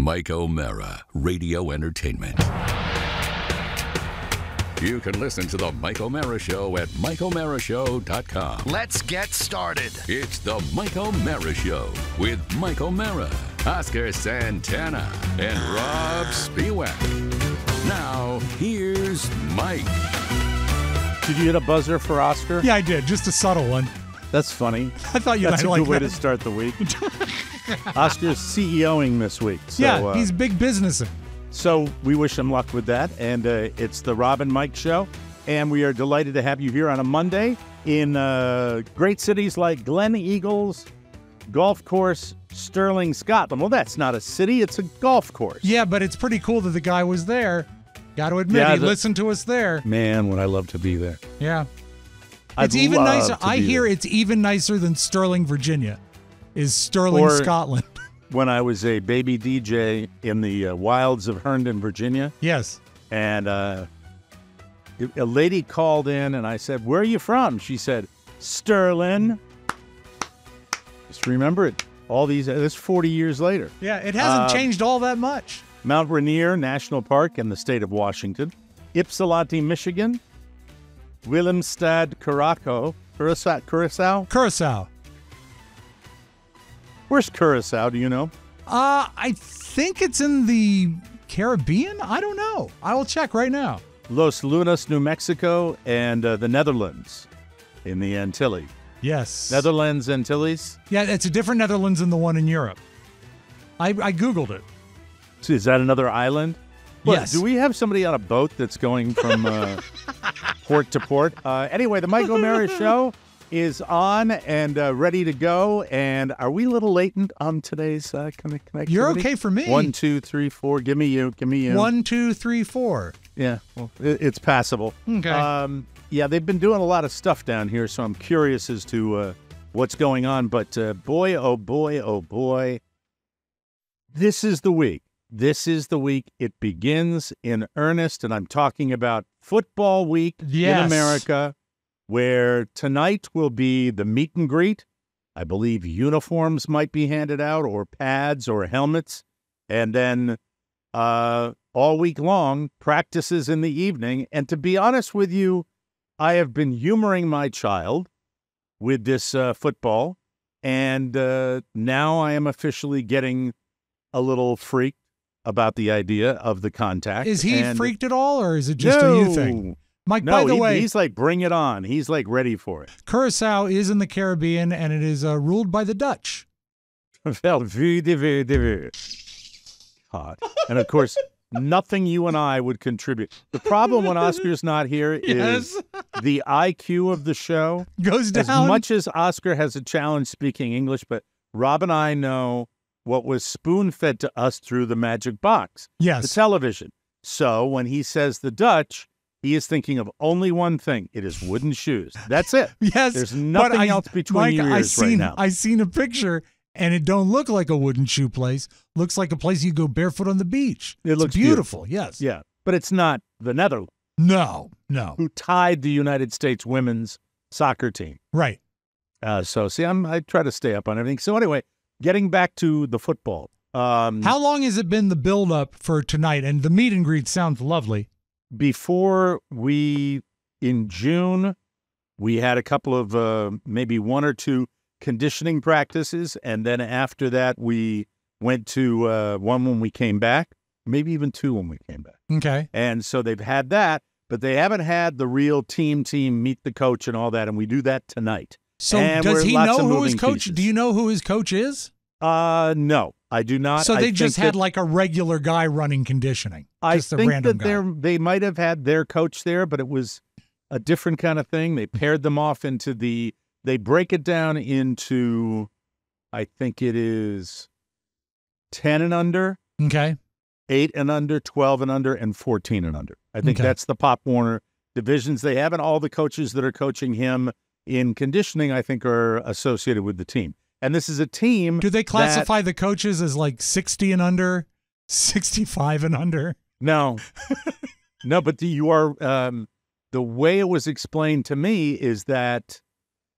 Mike O'Mara, Radio Entertainment. You can listen to the Mike O'Mara Show at MikeO'MaraShow.com. Let's get started. It's the Mike O'Mara Show with Mike O'Mara, Oscar Santana, and Rob Spiewak. Now, here's Mike. Did you hit a buzzer for Oscar? Yeah, I did. Just a subtle one. That's funny. I thought you'd That's a like good way that. to start the week. Oscar's CEOing this week. So, yeah, he's big businessing. So we wish him luck with that. And it's the Rob and Mike Show. And we are delighted to have you here on a Monday in great cities like Glen Eagles Golf Course, Stirling, Scotland. Well, that's not a city. It's a golf course. Yeah, but it's pretty cool that the guy was there. Got to admit, he listened to us there. Man, would I love to be there. Yeah. I'd It's even love nicer. to I be hear there. it's even nicer than Stirling, Virginia, is Stirling, Or- Scotland. When I was a baby DJ in the wilds of Herndon, Virginia, Yes. and a lady called in, and I said, "Where are you from?" She said, "Stirling." Just remember it. All these, this 40 years later. Yeah, it hasn't changed all that much. Mount Rainier National Park in the state of Washington. Ypsilanti, Michigan. Willemstad, Curacao. Curacao. Where's Curacao? Do you know? I think it's in the Caribbean. I don't know. I will check right now. Los Lunas, New Mexico, and the Netherlands in the Antilles. Yes. Netherlands, Antilles. Yeah, it's a different Netherlands than the one in Europe. I Googled it. So is that another island? What, Yes. Do we have somebody on a boat that's going from port to port? Anyway, the Mike O'Mara Show is on and ready to go. And are we a little latent on today's connectivity? You're okay for me. 1, 2, 3, 4. Give me you. 1, 2, 3, 4. Yeah, well, it's passable. Okay. Yeah, they've been doing a lot of stuff down here, so I'm curious as to what's going on. But boy, oh boy, oh boy, this is the week. This is the week it begins in earnest, and I'm talking about football week in America, where tonight will be the meet and greet. I believe uniforms might be handed out, or pads, or helmets, and then all week long, practices in the evening. And to be honest with you, I have been humoring my child with this football, and now I am officially getting a little freaked about the idea of the contact. Is he freaked at all, or is it just a you thing? Mike, by the way, he's like, bring it on. He's like ready for it. Curacao is in the Caribbean, and it is ruled by the Dutch. Hot. And of course, nothing you and I would contribute. The problem when Oscar's not here is the IQ of the show goes down. As much as Oscar has a challenge speaking English, but Rob and I know what was spoon-fed to us through the magic box, Yes. the television. So when he says the Dutch, he is thinking of only one thing. It is wooden shoes. That's it. Yes. There's nothing else between Mike, your ears right now. I seen a picture, and it don't look like a wooden shoe place. Looks like a place you go barefoot on the beach. It looks beautiful. Yes. Yeah, but it's not the Netherlands No. who tied the United States women's soccer team. Right. So see, I try to stay up on everything. So anyway, getting back to the football. How long has it been the build-up for tonight? And the meet and greet sounds lovely. Before in June, we had a couple of maybe 1 or 2 conditioning practices. And then after that, we went to one when we came back, maybe even 2 when we came back. Okay. And so they've had that, but they haven't had the real team meet the coach and all that. And we do that tonight. So and does he lots know of who his moving coach? pieces. Do you know who his coach is? No, I do not. So I they just think had that- like a regular guy running conditioning. I Just a think random that guy. they might have had their coach there, but it was a different kind of thing. They paired them off into they break it down into, I think it is 10 and under, Okay. 8 and under, 12 and under, and 14 and under. I think Okay. that's the Pop Warner divisions they have, and all the coaches that are coaching him in conditioning, I think, are associated with the team. And this is a team. Do they classify the coaches as like 60 and under, 65 and under? No, no, but you are, the way it was explained to me is that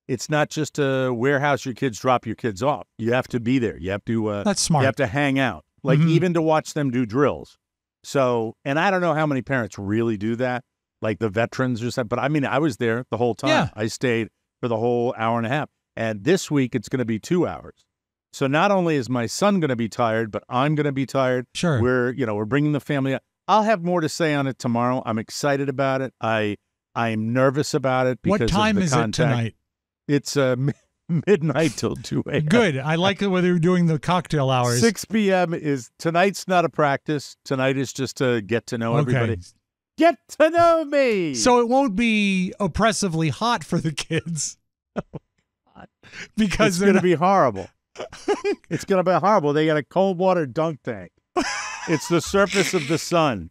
it's not just a warehouse your kids, drop your kids off. You have to be there. You have to, That's smart. You have to hang out. like Mhm. even to watch them do drills. So, and I don't know how many parents really do that, like the veterans or something. But I mean, I was there the whole time. Yeah. I stayed for the whole hour and a half. And this week it's going to be 2 hours. So not only is my son going to be tired, but I'm going to be tired. Sure. We're bringing the family up. I'll have more to say on it tomorrow. I'm excited about it. I'm nervous about it because What time of the is contact. it tonight? It's midnight till 2 a.m. Good. I like it whether you're doing the cocktail hours. 6 p.m. is tonight's not a practice. Tonight is just to get to know everybody. Get to know me. So it won't be oppressively hot for the kids. Because it's they're going to not- be horrible. It's going to be horrible. They got a cold water dunk tank. It's the surface of the sun.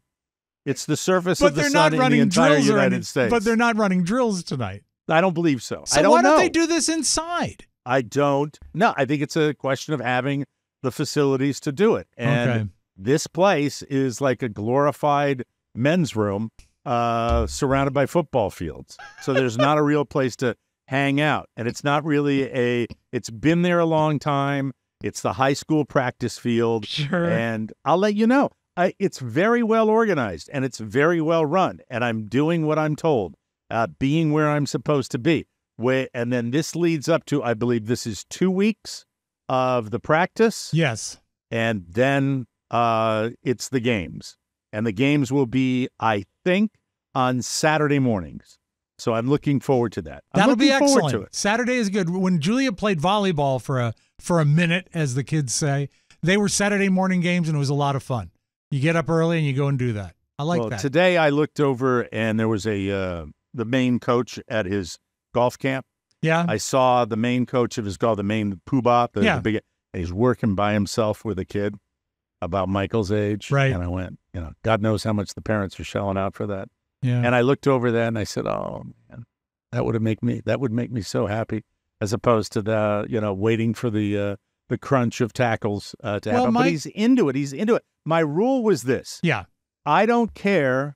It's the surface but of the they're sun not in the running entire drills or United anything. States. But they're not running drills tonight. I don't believe so. So I don't why don't know. they do this inside? I don't. No, I think it's a question of having the facilities to do it. And Okay. this place is like a glorified men's room surrounded by football fields. So there's not a real place to hang out. And it's not really it's been there a long time. It's the high school practice field. Sure. And I'll let you know. It's very well organized and it's very well run. And I'm doing what I'm told, being where I'm supposed to be. And then this leads up to, I believe this is 2 weeks of the practice. Yes. And then it's the games. And the games will be, I think, on Saturday mornings. So I'm looking forward to that. That'll be forward excellent. to it. Saturday is good. When Julia played volleyball for a minute, as the kids say, they were Saturday morning games, and it was a lot of fun. You get up early and you go and do that. I like that. Today I looked over and there was the main coach at his golf camp. Yeah. I saw the main coach of his golf, the main poobah, Yeah. the big, and he's working by himself with a kid about Michael's age. Right. And I went, God knows how much the parents are shelling out for that. Yeah. And I looked over that and I said, oh man, that would make me so happy, as opposed to the, waiting for the crunch of tackles to happen. But he's into it. He's into it. My rule was this. Yeah. I don't care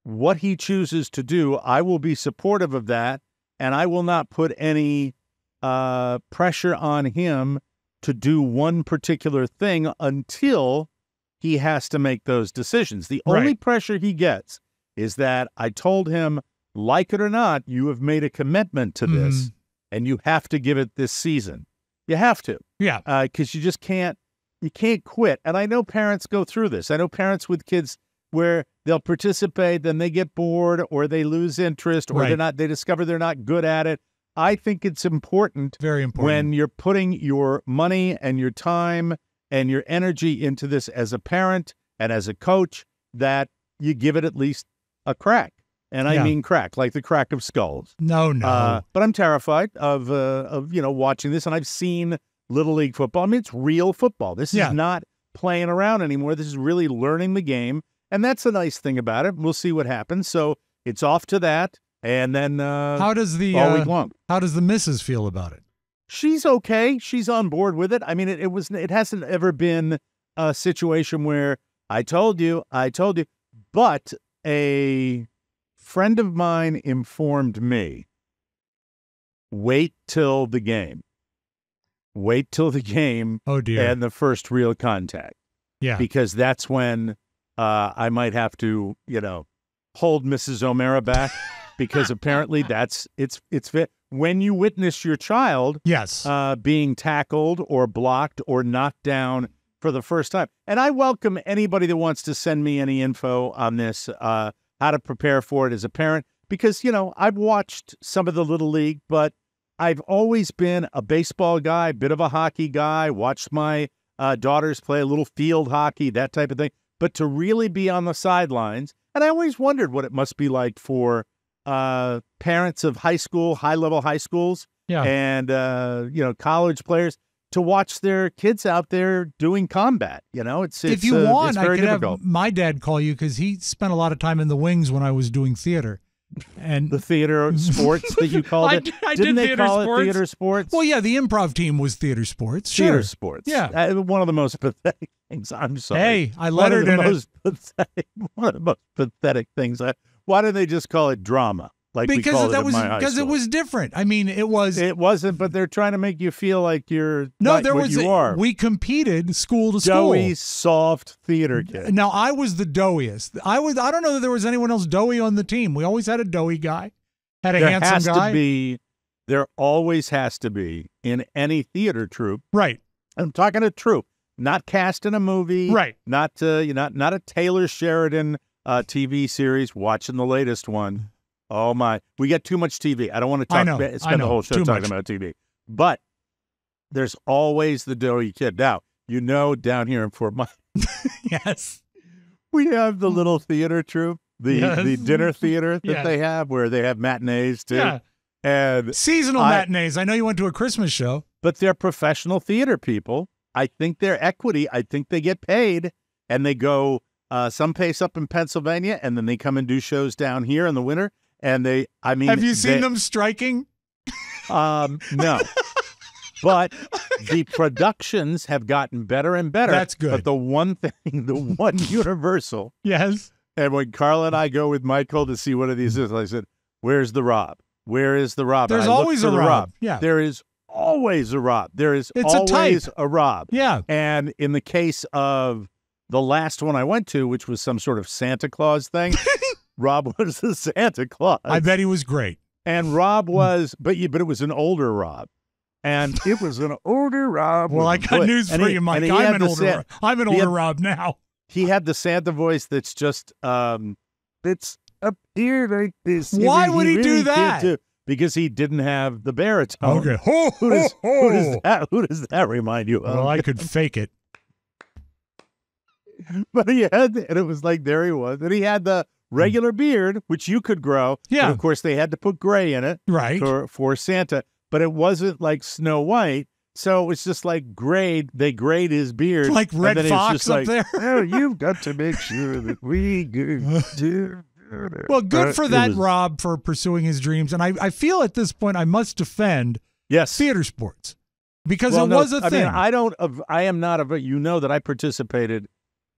what he chooses to do. I will be supportive of that. And I will not put any pressure on him to do one particular thing until he has to make those decisions. The only pressure he gets is that I told him, like it or not, you have made a commitment to this, and you have to give it this season. You have to. Yeah. Because you just can't quit. And I know parents go through this. I know parents with kids where they'll participate, then they get bored or they lose interest or they discover they're not good at it. I think it's important, very important, when you're putting your money and your time and your energy into this as a parent and as a coach, that you give it at least a crack. And I mean crack, like the crack of skulls. No. But I'm terrified of watching this, and I've seen Little League football. I mean, it's real football. This is not playing around anymore. This is really learning the game. And that's a nice thing about it. We'll see what happens. So it's off to that, and then how does the all week long. How does the missus feel about it? She's okay. She's on board with it. I mean, it hasn't ever been a situation where I told you. But a friend of mine informed me, wait till the game. Wait till the game. Oh dear. And the first real contact. Yeah. Because that's when I might have to, hold Mrs. O'Mara back, because apparently it's when you witness your child being tackled or blocked or knocked down for the first time. And I welcome anybody that wants to send me any info on this, how to prepare for it as a parent, because, I've watched some of the Little League, but I've always been a baseball guy, a bit of a hockey guy, watched my daughters play a little field hockey, that type of thing. But to really be on the sidelines, and I always wondered what it must be like for parents of high-level high schools, and college players to watch their kids out there doing combat. It's if you want, it's I very could difficult. have my dad call you, because he spent a lot of time in the wings when I was doing theater. And the theater sports that you called it. I Didn't did they call sports. it theater sports? Well, yeah, the improv team was theater sports. Theater Sure. sports. Yeah. One of the most pathetic things. I'm sorry. Hey, I lettered in it. One of the most pathetic things. Why didn't they just call it drama? like we because called it that at was my high because it school. was different. I mean, it was. It wasn't, but they're trying to make you feel like you're No, not there what was. you are. We competed school to school. Doughy, soft theater kid. Now I was the doughiest. I don't know that there was anyone else doughy on the team. We always had a doughy guy, had a There handsome has guy. to be. There always has to be in any theater troupe. Right. I'm talking a troupe, not cast in a movie. Right. Not not a Taylor Sheridan TV series. Watching the latest one. Oh my, we get too much TV. I don't want to spend the whole show talking about TV. But there's always the doughy kid. Now, down here in Fort Myers, Yes. we have the little theater troupe, the dinner theater that they have, where they have matinees too. Yeah. And Seasonal matinees. I know you went to a Christmas show. But they're professional theater people. I think they're equity. I think they get paid, and they go someplace up in Pennsylvania, and then they come and do shows down here in the winter. And have you seen them striking? No. But the productions have gotten better and better. That's good. But the one thing, the one universal. Yes. And when Carla and I go with Michael to see one of these, I said, "Where's the Rob? Where is the Rob?" There's always a Rob. Yeah. There is always a Rob. There is It's always a Rob. Yeah. And in the case of the last one I went to, which was some sort of Santa Claus thing, Rob was the Santa Claus. I bet he was great. And Rob was, but it was an older Rob. And it was an older Rob. Well, I got news for you, Mike. I'm an older Rob now. He had the Santa voice that's just, it's up here like this. Why would he do that? Because he didn't have the baritone. Okay. Who does that remind you of? Well, I could fake it. But he had, and it was like, there he was. And he had the regular beard, which you could grow. Yeah. But of course, they had to put gray in it. Right. For Santa. But it wasn't like Snow White. So it was just like they grayed his beard. Like Red Fox up there. Oh, you've got to make sure that we do. Well, good for that Rob for pursuing his dreams. And I feel at this point I must defend theater sports because it was a thing. I mean, I am not that I participated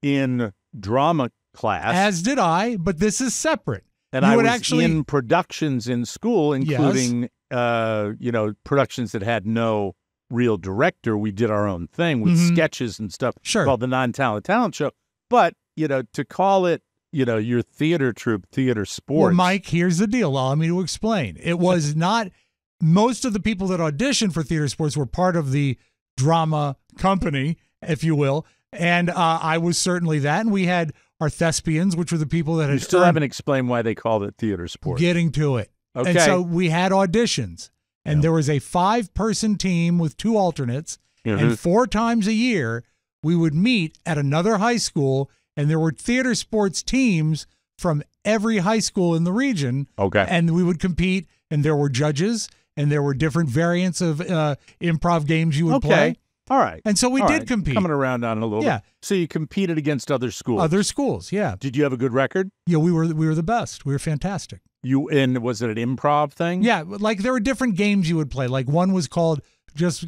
in drama class. As did I, but this is separate. And I was in productions in school, including, productions that had no real director. We did our own thing with sketches and stuff called the Non-Talent Talent Show. But, to call it, your theater troupe, theater sports. Well, Mike, here's the deal. Allow me to explain. It was not most of the people that auditioned for theater sports were part of the drama company, if you will. And I was certainly that. And we had our thespians, which were the people that had still haven't explained why they called it theater sports. Getting to it. Okay. And so we had auditions. And there was a 5-person team with 2 alternates. And 4 times a year, we would meet at another high school. And there were theater sports teams from every high school in the region. Okay. And we would compete. And there were judges. And there were different variants of improv games you would play. All right. And so we did compete. Coming around on it a little bit. So you competed against other schools. Other schools, yeah. Did you have a good record? Yeah, we were the best. We were fantastic. Was it an improv thing? Yeah, like there were different games you would play. Like one was called, just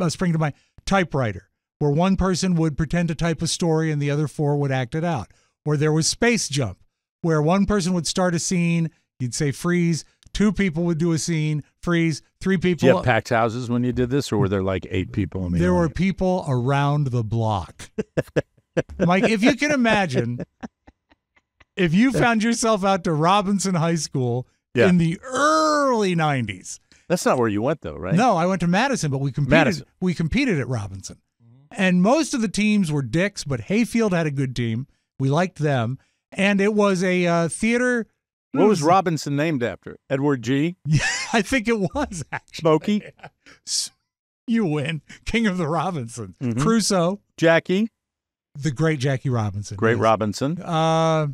spring to mind, typewriter, where one person would pretend to type a story and the other 4 would act it out. Or there was space jump, where one person would start a scene, you'd say freeze, 2 people would do a scene, freeze, 3 people. Did you have packed houses when you did this, or were there like 8 people in the There audience? were people around the block. Mike, if you can imagine, if you found yourself out to Robinson High School in the early 90s. That's not where you went, though, right? No, I went to Madison, but we competed at Robinson. And most of the teams were dicks, but Hayfield had a good team. We liked them. And it was a theater. What was Robinson named after? Edward G? Yeah, I think it was, actually. Smokey? You win. King of the Robinsons. Crusoe. Jackie? The great Jackie Robinson. Great Robinson. Yeah,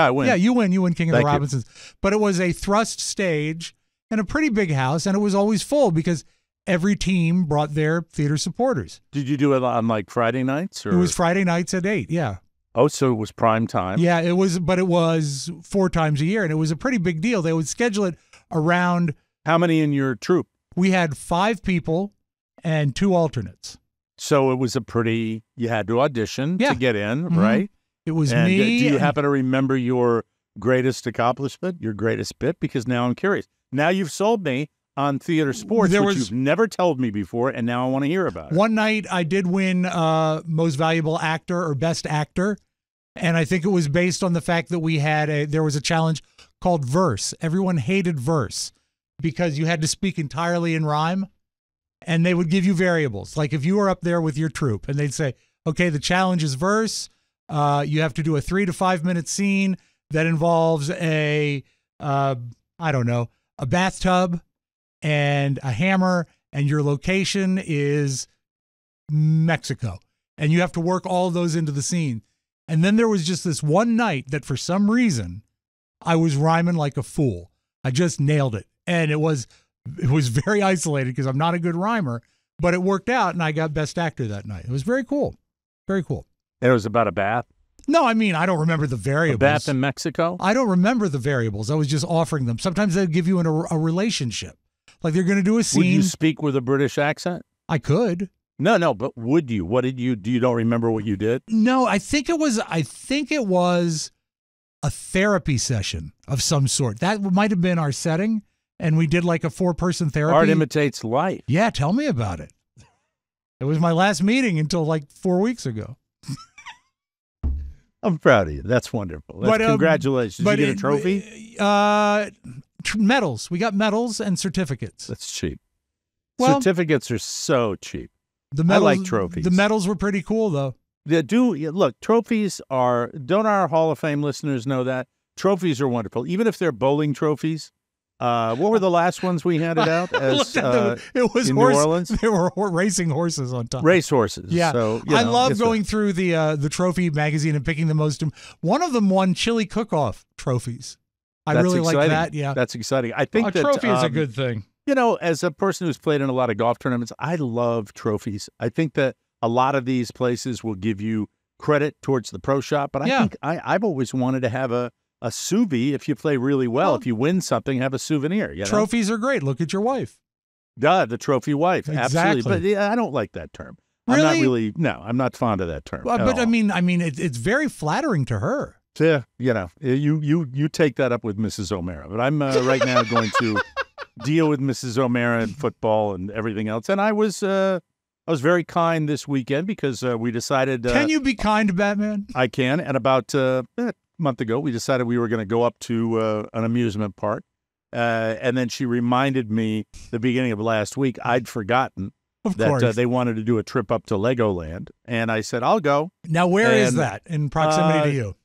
I win. Yeah, you win. You win King of Thank the Robinsons. But it was a thrust stage and a pretty big house, and it was always full because every team brought their theater supporters. Did you do it on like Friday nights? Or? It was Friday nights at 8, yeah. Oh, so it was prime time. Yeah, it was 4 times a year, and it was a pretty big deal. They would schedule it around. How many in your troupe? We had 5 people and 2 alternates. So it was you had to audition to get in, right? It was and me. Do you happen to remember your greatest accomplishment, your greatest bit? Because now I'm curious. Now you've sold me on theater sports, which you've never told me before, and now I want to hear about it. One night I did win Most Valuable Actor or Best Actor, and I think it was based on the fact that there was a challenge called verse. Everyone hated verse because you had to speak entirely in rhyme, and they would give you variables. Like if you were up there with your troupe, and they'd say, okay, the challenge is verse. You have to do a 3 to 5 minute scene that involves a bathtub and a hammer, and your location is Mexico. And you have to work all of those into the scene. And then there was just this one night that for some reason I was rhyming like a fool. I just nailed it. And it was very isolated because I'm not a good rhymer, but it worked out and I got Best Actor that night. It was very cool. Very cool. And it was about a bath? No, I mean, I don't remember the variables. A bath in Mexico? I don't remember the variables. I was just offering them. Sometimes they'd give you a relationship. Like they're going to do a scene. Would you speak with a British accent? I could. No, but would you? What did you do? You don't remember what you did? No, I think it was a therapy session of some sort. That might have been our setting, and we did like a 4-person therapy. Art imitates life. Yeah, tell me about it. It was my last meeting until like 4 weeks ago. I'm proud of you. That's wonderful. Congratulations. Did you get a trophy? Medals. We got medals and certificates. That's cheap. Well, certificates are so cheap. I like trophies. The medals were pretty cool, though. Look, trophies are, don't our Hall of Fame listeners know that? Trophies are wonderful. Even if they're bowling trophies. What were the last ones we handed out it was in New Orleans? They were racing horses on top. Race horses. Yeah. So, I love going through the trophy magazine and picking the most. One of them won chili cook-off trophies. I really like that. Yeah. That's exciting. I think a trophy is a good thing. As a person who's played in a lot of golf tournaments, I love trophies. I think that a lot of these places will give you credit towards the pro shop, but I think I've always wanted to have a souvenir. If you play really well, if you win something, have a souvenir. Trophies are great. Look at your wife. The trophy wife. Exactly. Absolutely. But I don't like that term. Really? I'm not fond of that term. But I mean, it's very flattering to her. Yeah, you take that up with Mrs. O'Mara. But I'm right now going to deal with Mrs. O'Mara and football and everything else. And I was very kind this weekend because we decided. Can you be kind to Batman? I can. And about a month ago, we decided we were going to go up to an amusement park. And then she reminded me the beginning of last week, I'd forgotten that they wanted to do a trip up to Legoland. And I said, I'll go. Now, where is that in proximity to you?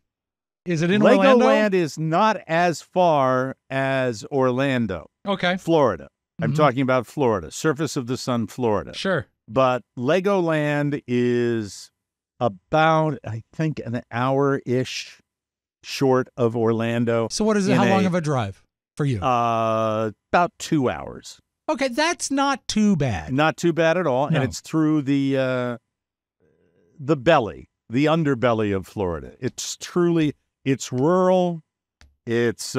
Is it in Orlando? Legoland is not as far as Orlando. Okay. Florida. I'm talking about Florida, Surface of the Sun, Florida. Sure. But Legoland is about, I think, an hour-ish short of Orlando. So what is it? How long of a drive for you? About 2 hours. Okay, that's not too bad. Not too bad at all. No. And it's through the belly, the underbelly of Florida. It's rural. It's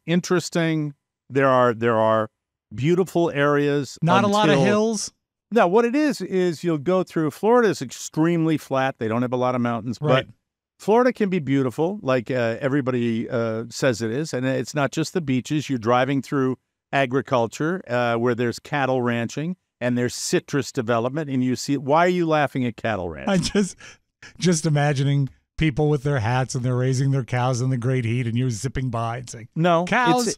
interesting. There are beautiful areas. Not a lot of hills. No, what it is you'll go through. Florida is extremely flat. They don't have a lot of mountains, right. But Florida can be beautiful, like everybody says it is. And it's not just the beaches. You're driving through agriculture where there's cattle ranching and there's citrus development. And you see, why are you laughing at cattle ranching? I just imagining people with their hats and they're raising their cows in the great heat and you're zipping by and saying, no, cows.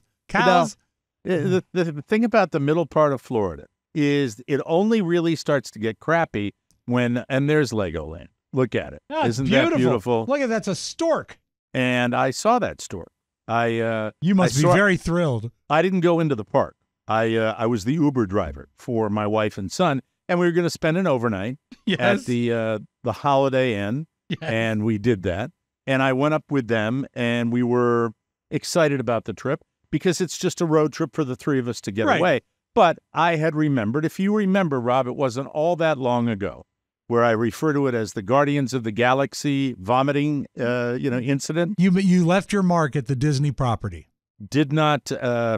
The thing about the middle part of Florida is it only really starts to get crappy and there's Legoland. Look at it. Isn't that beautiful? Look at that's a stork. And I saw that stork. You must be very thrilled. I didn't go into the park. I was the Uber driver for my wife and son, and we were going to spend an overnight at the Holiday Inn, and we did that. And I went up with them, and we were excited about the trip because it's just a road trip for the three of us to get away. But I had remembered, if you remember, Rob, it wasn't all that long ago, where I refer to it as the Guardians of the Galaxy vomiting, incident. You left your mark at the Disney property. Did not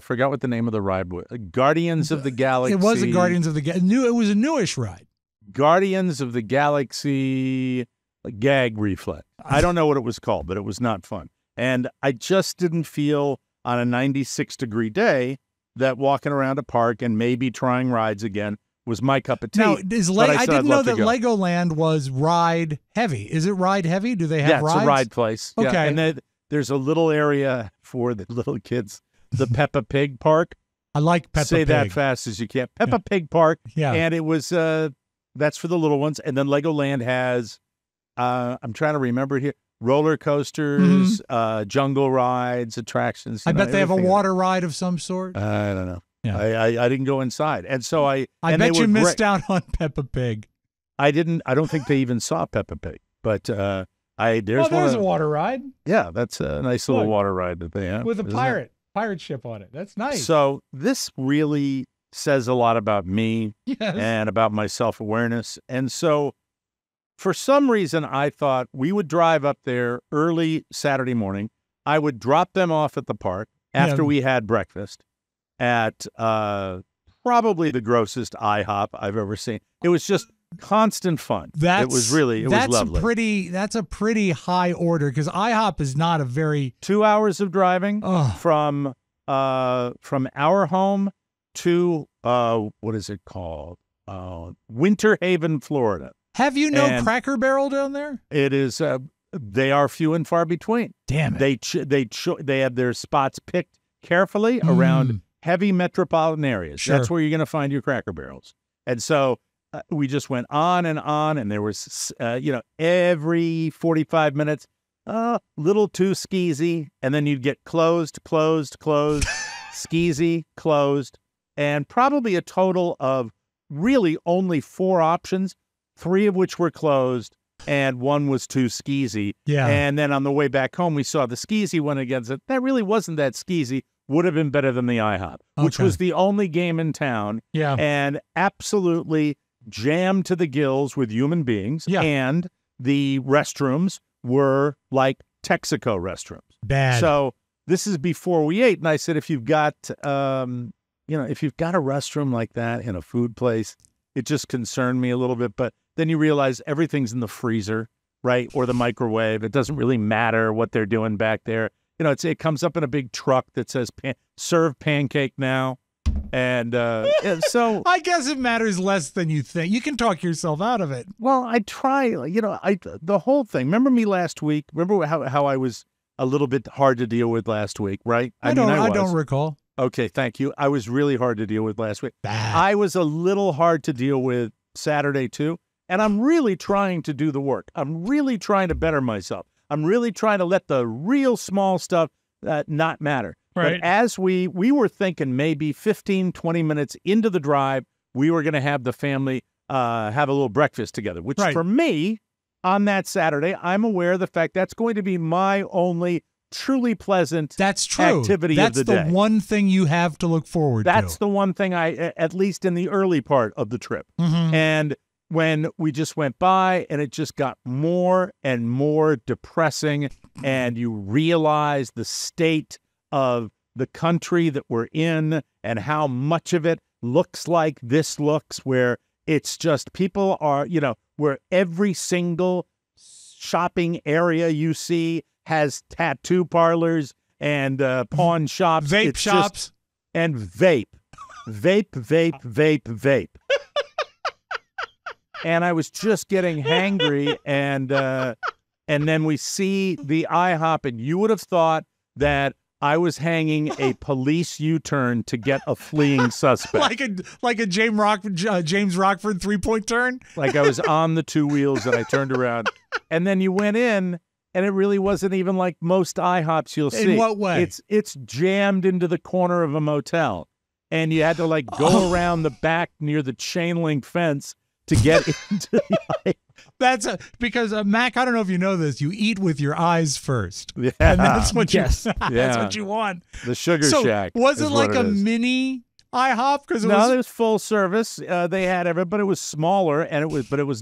forgot what the name of the ride was. Guardians of the Galaxy. It was a Guardians of the Galaxy. It was a newish ride. Guardians of the Galaxy gag reflex. I don't know what it was called, but it was not fun. And I just didn't feel on a 96-degree day that walking around a park and maybe trying rides again was my cup of tea. Now, I said didn't I'd know love to that go. Legoland was ride heavy. Is it ride heavy? Do they have Yeah, rides? it's a ride place. Okay. Yeah. And then there's a little area for the little kids, the Peppa Pig Park. I like Peppa Say Pig. that fast as you can. Peppa Pig Park. Yeah. And it was, that's for the little ones. And then Legoland has, I'm trying to remember it here, roller coasters, jungle rides, attractions. I bet they have a everything. water ride of some sort. I don't know. Yeah. I didn't go inside. And so I and bet they you were missed great. out on Peppa Pig. I don't think they even saw Peppa Pig. But there's there's a water ride Yeah, that's a nice little Look. water ride that they have. with a isn't it? pirate ship on it. That's nice. So this really says a lot about me yes. and about my self-awareness. And so for some reason, I thought we would drive up there early Saturday morning. I would drop them off at the park after we had breakfast at probably the grossest IHOP I've ever seen. It was just constant fun. It was lovely. That's a pretty high order because IHOP is not a very 2 hours of driving from our home to what is it called? Winter Haven, Florida. Have you no Cracker Barrel down there? It is. They are few and far between. Damn it. They have their spots picked carefully around heavy metropolitan areas. Sure. That's where you're going to find your Cracker Barrels. And so we just went on, and there was, every 45 minutes, little too skeezy, and then you'd get closed, skeezy, closed, and probably a total of really only 4 options, 3 of which were closed, and 1 was too skeezy. Yeah. And then on the way back home, we saw the skeezy one against it. That really wasn't that skeezy. Would have been better than the IHOP, which was the only game in town. Yeah. And absolutely jammed to the gills with human beings. Yeah. And the restrooms were like Texaco restrooms. Bad. So this is before we ate. And I said, if you've got, if you've got a restroom like that in a food place, it just concerned me a little bit. But then you realize everything's in the freezer, right? Or the microwave. It doesn't really matter what they're doing back there. It comes up in a big truck that says serve pancake now. And so I guess it matters less than you think. You can talk yourself out of it. Well, I try, the whole thing. Remember me last week? Remember how I was a little bit hard to deal with last week, right? I don't recall. Okay, thank you. I was really hard to deal with last week. Bad. I was a little hard to deal with Saturday too. And I'm really trying to do the work. I'm really trying to better myself. I'm really trying to let the real small stuff not matter. Right. But as we were thinking maybe 15, 20 minutes into the drive, we were going to have the family have a little breakfast together, which for me on that Saturday, I'm aware of the fact that's going to be my only truly pleasant activity of the day. That's the one thing you have to look forward to. That's the one thing at least in the early part of the trip. Mm-hmm. And when we just went by and it just got more and more depressing and you realize the state of the country that we're in and how much of it looks like this looks, where it's just people are, where every single shopping area you see has tattoo parlors and pawn shops. Vape shops. And vape. Vape. And I was just getting hangry, and then we see the IHOP, and you would have thought that I was hanging a police U-turn to get a fleeing suspect. like a James Rockford 3-point turn? Like I was on the 2 wheels and I turned around. And then you went in, and it really wasn't even like most IHOPs you'll see. In what way? It's jammed into the corner of a motel. And you had to go around the back near the chain link fence to get into the That's because Mac, I don't know if you know this, you eat with your eyes first. Yeah. And that's what that's Yeah. what you want. The Sugar Shack. Was it like a is. mini IHOP? Because it was full service. They had everything, but it was smaller, and there was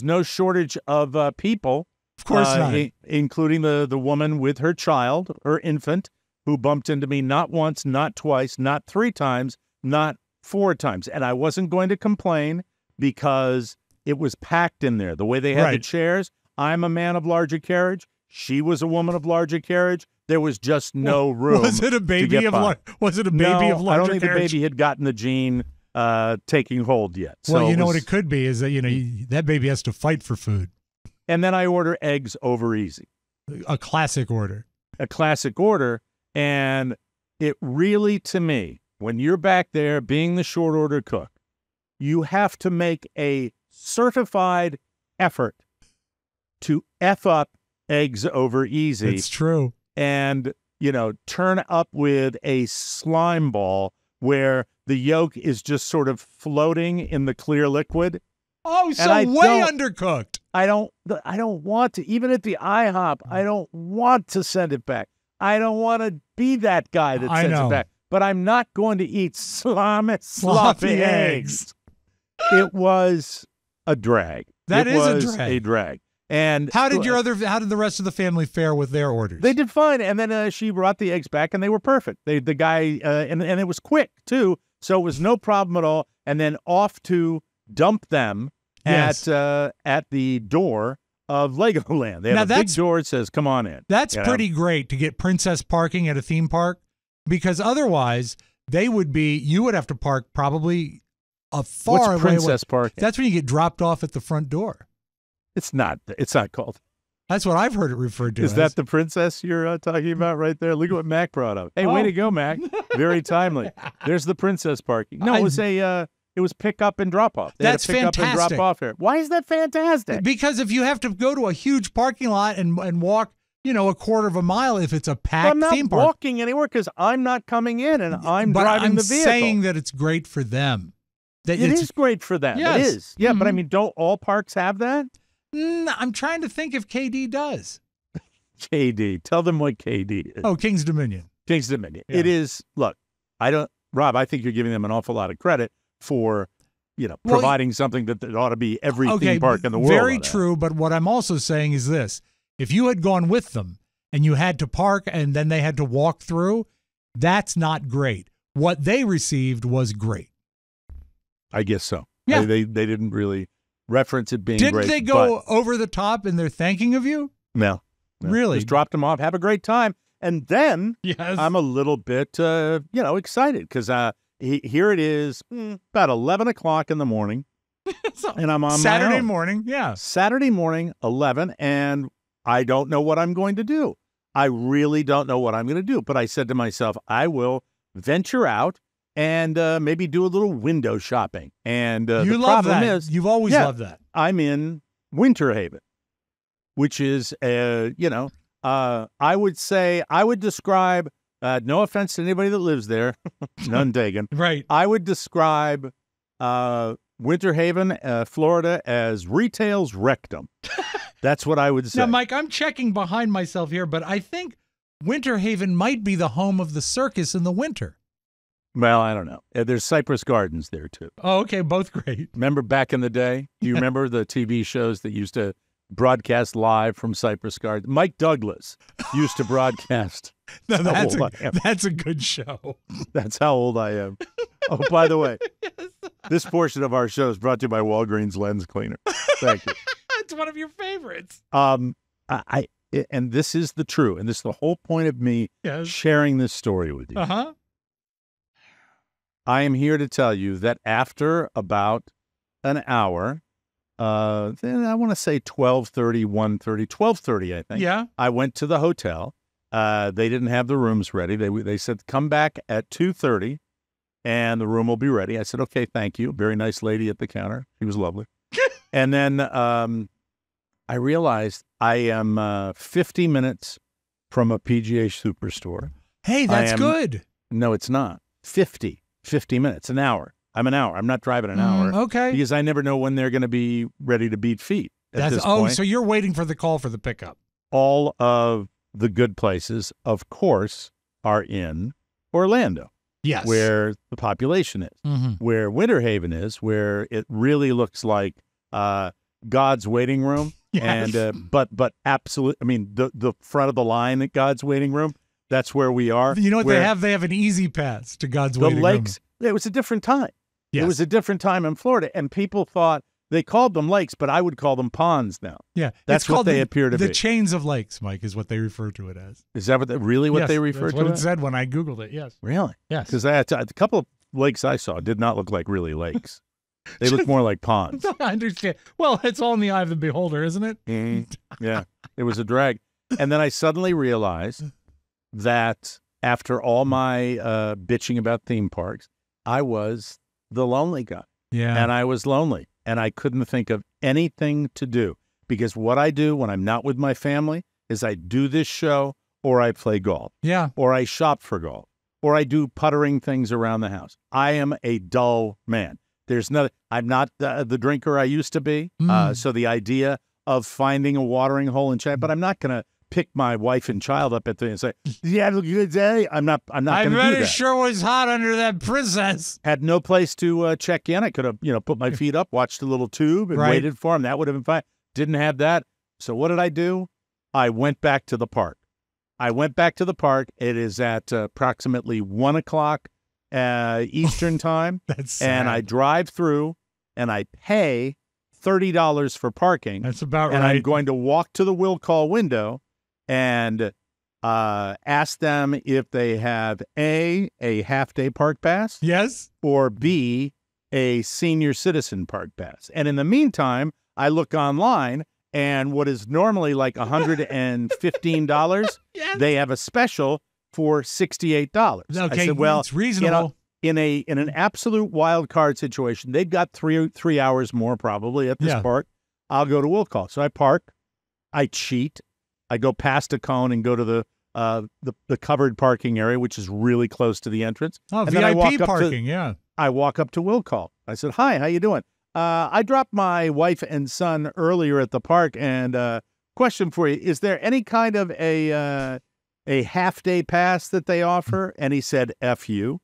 no shortage of people. Of course not. Including the woman with her child, her infant, who bumped into me not once, not twice, not 3 times, not 4 times. And I wasn't going to complain because it was packed in there. The way they had the chairs, I'm a man of larger carriage. she was a woman of larger carriage. There was just no room. Was it a baby of larger carriage? I don't think the baby had gotten the gene taking hold yet. Well, you know what it could be is that that baby has to fight for food. And then I order eggs over easy. A classic order. A classic order. And it really, to me, when you're back there being the short order cook, you have to make a certified effort to F up eggs over easy. It's true. And, turn up with a slime ball where the yolk is just sort of floating in the clear liquid. Oh, so way undercooked. I don't want to, even at the IHOP, I don't want to send it back. I don't want to be that guy that sends it back. But I'm not going to eat sloppy eggs. It was a drag. That is a drag. And how did the rest of the family fare with their orders? They did fine. And then she brought the eggs back, and they were perfect. The guy and it was quick too, so it was no problem at all. And then off to dump them at the door of Legoland. They have a big door that says, "Come on in." That's pretty great to get princess parking at a theme park, because otherwise you would have to park probably a far away. What's princess parking? That's when you get dropped off at the front door. It's not called. That's what I've heard it referred to. Is that the princess you're talking about right there? Look at what Mac brought up. Hey, way to go, Mac. Very timely. There's the princess parking. No, it was pick up and drop off. That's pick fantastic. Up and drop off here. Why is that fantastic? Because if you have to go to a huge parking lot and walk, a quarter of a mile, if it's a packed theme park. I'm not walking anywhere because I'm not coming in and I'm driving the vehicle. I'm saying that it's great for them. It is great for them. Yes. It is. Yeah, but I mean, don't all parks have that? I'm trying to think if KD does. KD. Tell them what KD is. Oh, King's Dominion. King's Dominion. Yeah. It is. Look, Rob, I think you're giving them an awful lot of credit for, providing something that ought to be every theme park in the world. Very true. But what I'm also saying is this. If you had gone with them and you had to park and then they had to walk through, that's not great. What they received was great. I guess so. Yeah. They didn't really reference it being great. Didn't they go over the top in their thanking of you? No. Really? Just dropped them off. Have a great time. And then yes. I'm a little bit, excited because here it is about 11 o'clock in the morning. And I'm on Saturday my own. morning. Yeah. Saturday morning, 11. And I don't know what I'm going to do. I really don't know what I'm going to do. But I said to myself, I will venture out and maybe do a little window shopping. And the problem is, you've always loved that. I'm in Winter Haven, which is, I would describe, no offense to anybody that lives there, none taken. Right. I would describe Winter Haven, Florida, as retail's rectum. That's what I would say. Now, Mike, I'm checking behind myself here, but I think Winter Haven might be the home of the circus in the winter. Well, I don't know. There's Cypress Gardens there, too. Oh, okay. Both great. Remember back in the day? Do you remember the TV shows that used to broadcast live from Cypress Gardens? Mike Douglas used to broadcast. No, that's a good show. That's how old I am. Oh, by the way, this portion of our show is brought to you by Walgreens Lens Cleaner. Thank you. It's one of your favorites. And this is the true, and this is the whole point of me sharing this story with you. Uh-huh. I am here to tell you that after about an hour, then I want to say 12:30, 1:30, 12:30, I think. Yeah. I went to the hotel. They didn't have the rooms ready. They said, come back at 2:30 and the room will be ready. I said, okay, thank you. Very nice lady at the counter. She was lovely. And then I realized I am 50 minutes from a PGA Superstore. Hey, that's good. No, it's not. 50 minutes, an hour. I'm an hour. I'm not driving an hour. Okay. Because I never know when they're going to be ready to beat feet at this point. So you're waiting for the call for the pickup. All of the good places, of course, are in Orlando. Yes. Where the population is. Where Winter Haven is, where it really looks like God's waiting room. Yes. And but absolutely, I mean, the front of the line at God's waiting room, that's where we are. You know what they have? They have an easy pass to God's waiting room. The lakes, it was a different time. Yes. It was a different time in Florida, and people thought They called them lakes, but I would call them ponds now. Yeah, That's it's what called they appear to the be. chains of lakes, Mike, is what they refer to it as. Is that really what Yes, they refer that's to what it? it said when I Googled it, yes. Really? Yes. Because a couple of lakes I saw did not look like really lakes. They look more like ponds. I understand. Well, it's all in the eye of the beholder, isn't it? Yeah, it was a drag. And then I suddenly realized that after all my bitching about theme parks, I was the lonely guy. Yeah. And I was lonely. And I couldn't think of anything to do. Because what I do when I'm not with my family is I do this show, or I play golf. Yeah. Or I shop for golf. Or I do puttering things around the house. I am a dull man. I'm not the drinker I used to be. So the idea of finding a watering hole and chat, but I'm not going to pick my wife and child up at the and say, "Did you have a good day?" I'm not going to do that. It sure was hot under that princess. Had no place to check in. I could have, put my feet up, watched a little tube, and waited for him. That would have been fine. Didn't have that. So what did I do? I went back to the park. It is at approximately 1 o'clock Eastern time. That's sad. And I drive through, and I pay $30 for parking. That's about right. And I'm going to walk to the will call window and ask them if they have a half-day park pass. Yes. Or B, a senior citizen park pass. And in the meantime, I look online, and what is normally like $115, yes. They have a special for $68. Okay, I said, well, it's reasonable. In an absolute wild card situation, they've got three hours more probably at this park. I'll go to will call. So I park, I cheat, I go past a cone and go to the covered parking area, which is really close to the entrance. Oh, and VIP then I walk parking, yeah. I walk up to will call. I said, "Hi, how you doing? I dropped my wife and son earlier at the park, and question for you: is there any kind of a half-day pass that they offer?" And he said, "F you."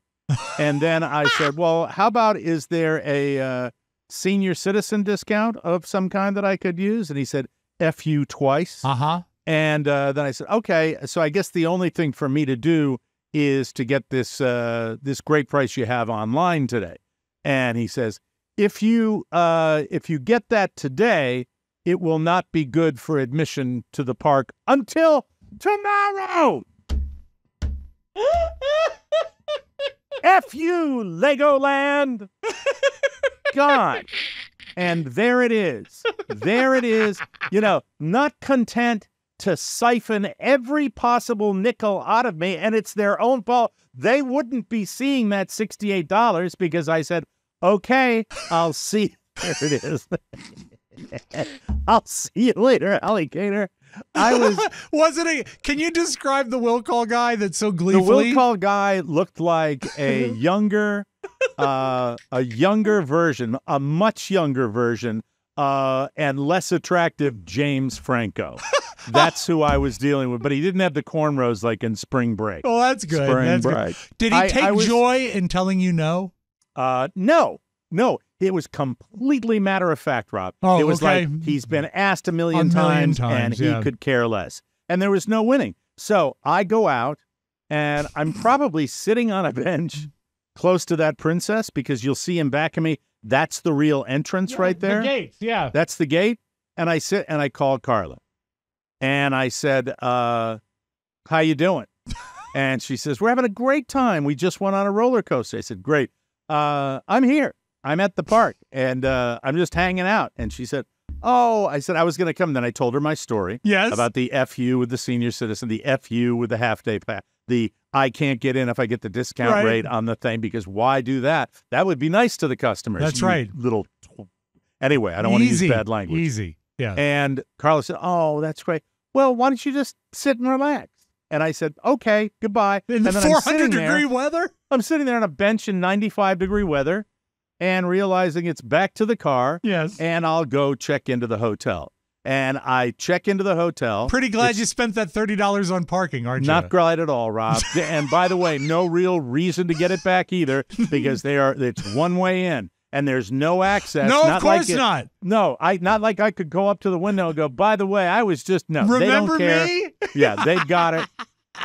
And then I said, "Well, how about is there a senior citizen discount of some kind that I could use?" And he said, "F you twice." Uh-huh. And then I said, "Okay, so I guess the only thing for me to do is to get this great price you have online today." And he says, if you get that today, it will not be good for admission to the park until tomorrow. F you, Legoland. God. And there it is. There it is. Not content to siphon every possible nickel out of me, and it's their own fault. They wouldn't be seeing that $68 because I said, "Okay, I'll see." There it is. "I'll see you later, alligator." Can you describe the will call guy that's so The gleefully? will call guy looked like a younger version, a much younger version, and less attractive James Franco. That's who I was dealing with, but he didn't have the cornrows like in Spring Break. Oh, that's good. Spring Break. Did he take joy in telling you no? No. It was completely matter of fact, Rob. Oh, it was okay. like he's been asked a million times, and he could care less. And there was no winning. So I go out, and I'm probably sitting on a bench close to that princess because you'll see in back of me. That's the real entrance right there. The gates, yeah. That's the gate. And I sit and I call Carla. And I said, "How you doing?" And she says, "We're having a great time. We just went on a roller coaster." I said, "Great. I'm here. I'm at the park, and I'm just hanging out." And she said, "Oh," I said, "I was going to come." Then I told her my story about the FU with the senior citizen, the FU with the half-day pass, the I can't get in if I get the discount rate on the thing, because why do that? That would be nice to the customers. That's right. Anyway, I don't want to use bad language. Easy. Yeah. And Carla said, "Oh, that's great. Well, why don't you just sit and relax?" And I said, "Okay, goodbye." In the 400-degree weather? I'm sitting there on a bench in 95-degree weather and realizing it's back to the car. Yes. And I'll go check into the hotel. And I check into the hotel. Pretty glad you spent that $30 on parking, aren't you? Not glad at all, Rob. And by the way, no real reason to get it back either, because it's one way in. And there's no access. No, of course not. No, not like I could go up to the window and go, "By the way, I was just," no. Remember they don't care. me? Yeah, they've got it.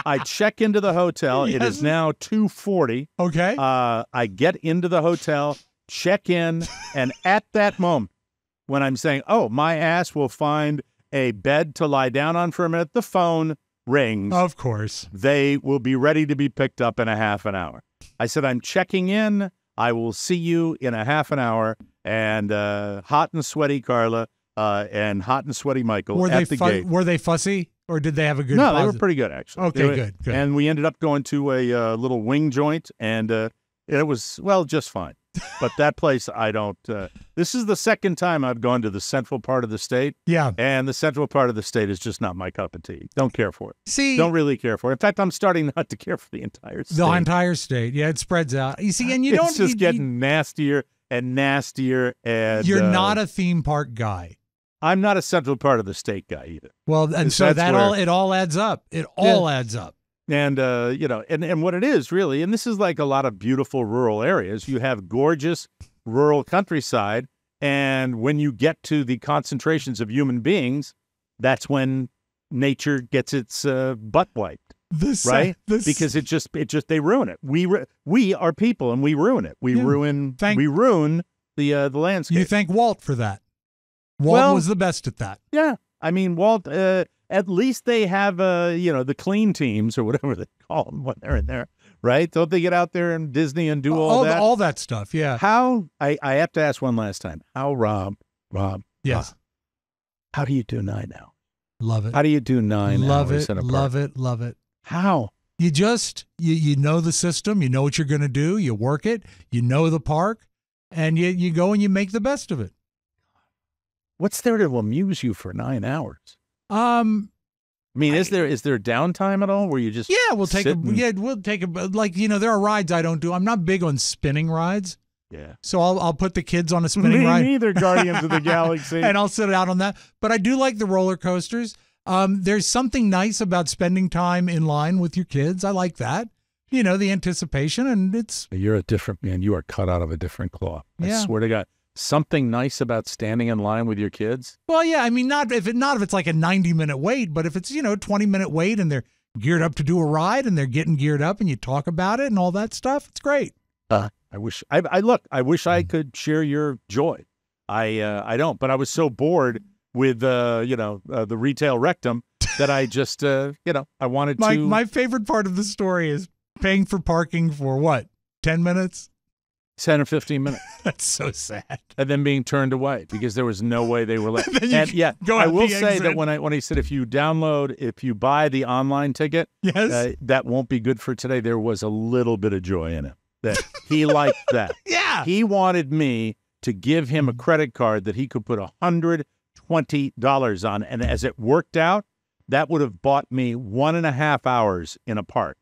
I check into the hotel. Yes. It is now 2:40. Okay. I get into the hotel, check in, and at that moment, when I'm saying, oh, my ass will find a bed to lie down on for a minute, the phone rings. Of course. They will be ready to be picked up in a half an hour. I said, I'm checking in. I will see you in a half an hour. And hot and sweaty Carla and hot and sweaty Michael at the gate. Were they fussy, or did they have a good? No, they were pretty good, actually. Okay, good. And we ended up going to a little wing joint, and it was, well, just fine. But that place, I don't. This is the second time I've gone to the central part of the state. Yeah. And the central part of the state is just not my cup of tea. Don't care for it. See, don't really care for it. In fact, I'm starting not to care for the entire state. The entire state. Yeah, it spreads out. You see, and it's just getting nastier and nastier. And you're not a theme park guy. I'm not a central part of the state guy either. Well, and so it all adds up. It all adds up. And, and what it is really, and this is like a lot of beautiful rural areas, you have gorgeous rural countryside. And when you get to the concentrations of human beings, that's when nature gets its butt wiped, right? Because they ruin it. We are people, and we ruin it. We ruin the landscape. You thank Walt for that. Walt was the best at that. Yeah. I mean, Walt, at least they have, the clean teams or whatever they call them when they're in there, right? Don't they get out there in Disney and do all that? All that stuff, yeah. How, I have to ask one last time, how, Rob, yes. How do you do 9 now? Love it. How do you do 9 hours in a park? Love it. How? You just, you know the system, you know what you're going to do, you work it, you know the park, and you go and you make the best of it. What's there to amuse you for 9 hours? I mean, is there downtime at all where you just we'll take like, there are rides I don't do. I'm not big on spinning rides. Yeah. So I'll put the kids on a spinning ride. Me neither, Guardians of the Galaxy. And I'll sit out on that. But I do like the roller coasters. There's something nice about spending time in line with your kids. I like that. The anticipation, and it's... You're a different man. You are cut out of a different cloth. I swear to God. Something nice about standing in line with your kids? Well, yeah, I mean, not if it's like a 90-minute wait, but if it's, 20-minute wait and they're geared up to do a ride and they're getting geared up and you talk about it and all that stuff, it's great. I wish I could share your joy. I don't, but I was so bored with the retail rectum that I just I wanted to. My favorite part of the story is paying for parking for what? 10 minutes? 10 or 15 minutes. That's so sad. And then being turned away because there was no way they were let. I will say that when he said if you buy the online ticket, yes, that won't be good for today. There was a little bit of joy in it. That he liked that. Yeah. He wanted me to give him a credit card that he could put $120 on. And as it worked out, that would have bought me 1.5 hours in a park.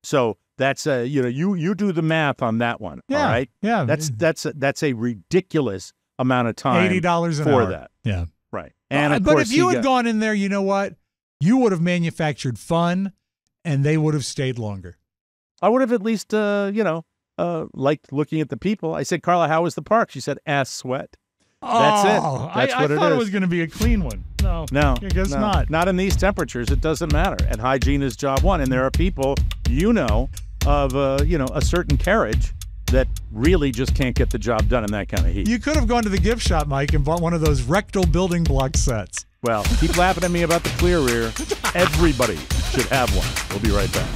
So that's you do the math on that one. Yeah, all right. Yeah. That's a ridiculous amount of time. $80 for hour. that. Yeah. Right. And of but course if you had gone in there, you know what? You would have manufactured fun, and they would have stayed longer. I would have at least liked looking at the people. I said, Carla, how was the park? She said, ass sweat. That's it. That's what it is. I thought it was going to be a clean one. No, I guess not. Not in these temperatures. It doesn't matter. And hygiene is job one. And there are people, of a certain carriage that really just can't get the job done in that kind of heat. You could have gone to the gift shop, Mike, and bought one of those rectal building block sets. Well, keep laughing at me about the clear rear. Everybody should have one. We'll be right back.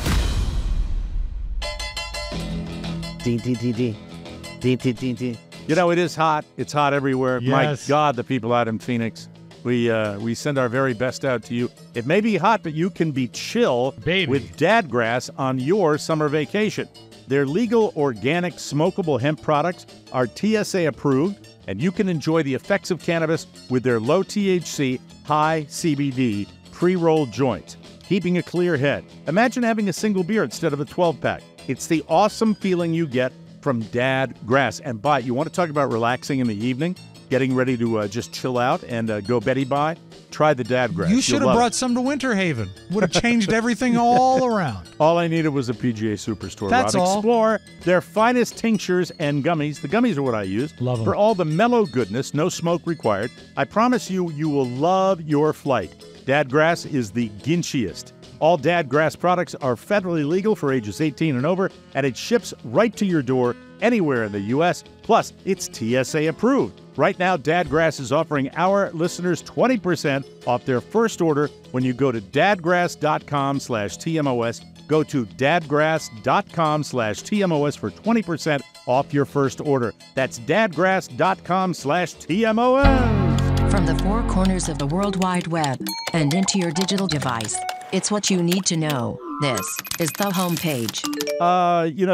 It is hot. It's hot everywhere. Yes. My God, the people out in Phoenix. We send our very best out to you. It may be hot, but you can be chill with Dadgrass on your summer vacation. Their legal, organic, smokable hemp products are TSA approved, and you can enjoy the effects of cannabis with their low THC, high CBD pre-rolled joints, keeping a clear head. Imagine having a single beer instead of a 12-pack. It's the awesome feeling you get from Dadgrass. And you want to talk about relaxing in the evening? Getting ready to just chill out and go Betty by, try the Dadgrass. You should have brought some to Winter Haven. Would have changed everything all around. All I needed was a PGA Superstore. That's all. Explore their finest tinctures and gummies. The gummies are what I use. Love them. For all the mellow goodness, no smoke required. I promise you will love your flight. Dadgrass is the ginchiest. All Dadgrass products are federally legal for ages 18 and over, and it ships right to your door anywhere in the U.S. Plus, it's TSA approved. Right now, Dadgrass is offering our listeners 20% off their first order when you go to dadgrass.com/TMOS. Go to dadgrass.com/TMOS for 20% off your first order. That's dadgrass.com/TMOS. From the four corners of the World Wide Web and into your digital device, it's what you need to know. This is the homepage.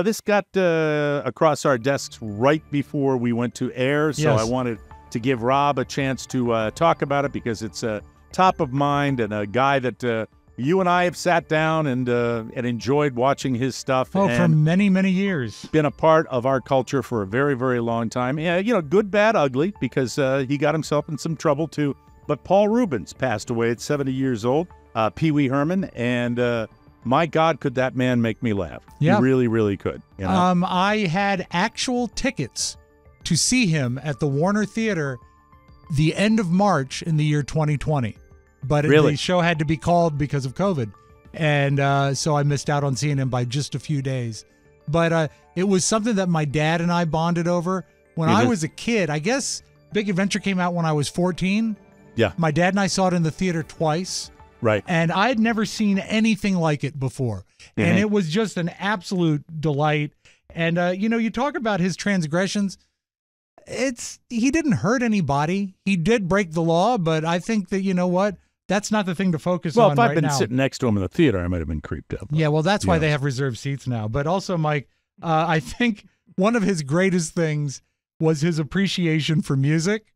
This got across our desks right before we went to air, so Yes. I wanted to give Rob a chance to talk about it because it's top of mind and a guy that you and I have sat down and enjoyed watching his stuff. Oh, for many, many years. Been a part of our culture for a very, very long time. Yeah, good, bad, ugly, because he got himself in some trouble too. But Paul Rubens passed away at 70 years old. Pee Wee Herman, and my God, could that man make me laugh? Yeah. He really, really could. You know? I had actual tickets to see him at the Warner Theater the end of March in the year 2020. But Really? the show had to be called because of COVID. And so I missed out on seeing him by just a few days. But it was something that my dad and I bonded over. When I was a kid, I guess Big Adventure came out when I was 14. Yeah. My dad and I saw it in the theater twice. Right. And I had never seen anything like it before. And it was just an absolute delight. And, you talk about his transgressions. He didn't hurt anybody. He did break the law, but I think that, you know what? That's not the thing to focus on Well, if right I'd been now. sitting next to him in the theater, I might have been creeped out. Yeah, well, that's why Yeah. they have reserved seats now. But also, Mike, I think one of his greatest things was his appreciation for music.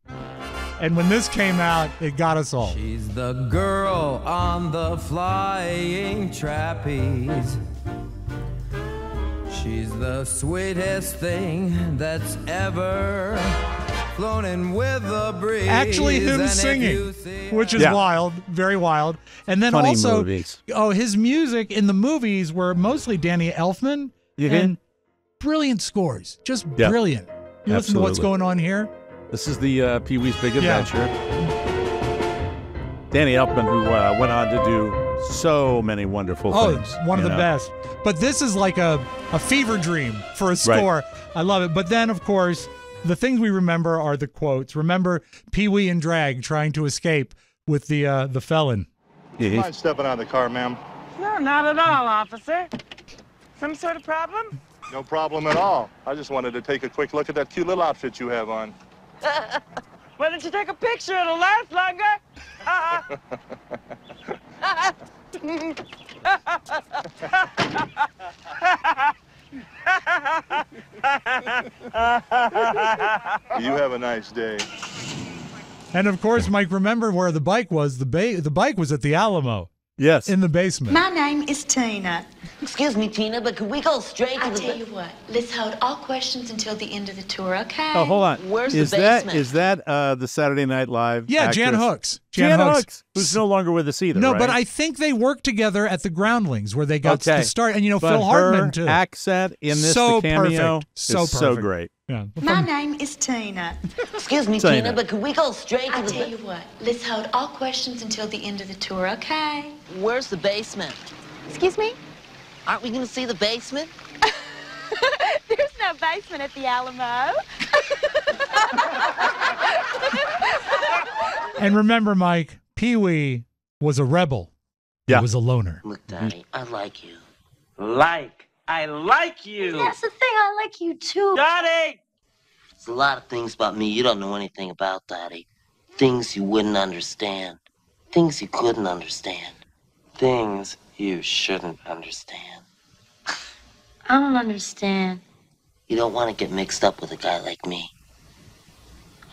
And when this came out, it got us all. She's the girl on the flying trapeze. She's the sweetest thing that's ever flown in with the breeze. Actually, him And if singing, you see which is Yeah. wild, very wild. And then Funny also, movies. his music in the movies were mostly Danny Elfman and brilliant scores, just Yeah. brilliant. You listen to what's Absolutely. going on here. This is the Pee Wee's Big Yeah. Adventure. Danny Elfman, who went on to do so many wonderful Oh, things. one of you the know? best. But this is like a fever dream for a score. I love it. But then, of course, the things we remember are the quotes. Remember Pee Wee and Drag trying to escape with the felon. Yeah, Mind stepping out of the car, ma'am? No, not at all, officer. Some sort of problem? No problem at all. I just wanted to take a quick look at that cute little outfit you have on. Why don't you take a picture? It'll last longer. You have a nice day. And, of course, Mike, remember where the bike was. The bike was at the Alamo Yes. in the basement. My name is Tina. Excuse me, Tina, but could we go straight to I the... tell you what, let's hold all questions until the end of the tour, okay? Oh, hold on. Where's the is that basement? is that the Saturday Night Live? Yeah, Jan actress? Hooks. Jan Hooks, who's no longer with us either. No, right? but I think they worked together at the Groundlings where they got Okay. to start. And, But Phil Hartman, her too. accent in this So the cameo perfect. So is so perfect. great. Yeah. My name is Tina. Excuse me, Tina. Tina, but could we go straight to I the... tell you what, let's hold all questions until the end of the tour, okay? Where's the basement? Excuse me? Aren't we going to see the basement? There's no basement at the Alamo. And remember, Mike, Pee Wee was a rebel. Yeah. He was a loner. Look, Daddy, I like you. I like you. That's the thing, I like you too. Daddy! There's a lot of things about me you don't know anything about, Daddy. Things you wouldn't understand. Things you couldn't understand. Things you shouldn't understand. I don't understand. You don't want to get mixed up with a guy like me.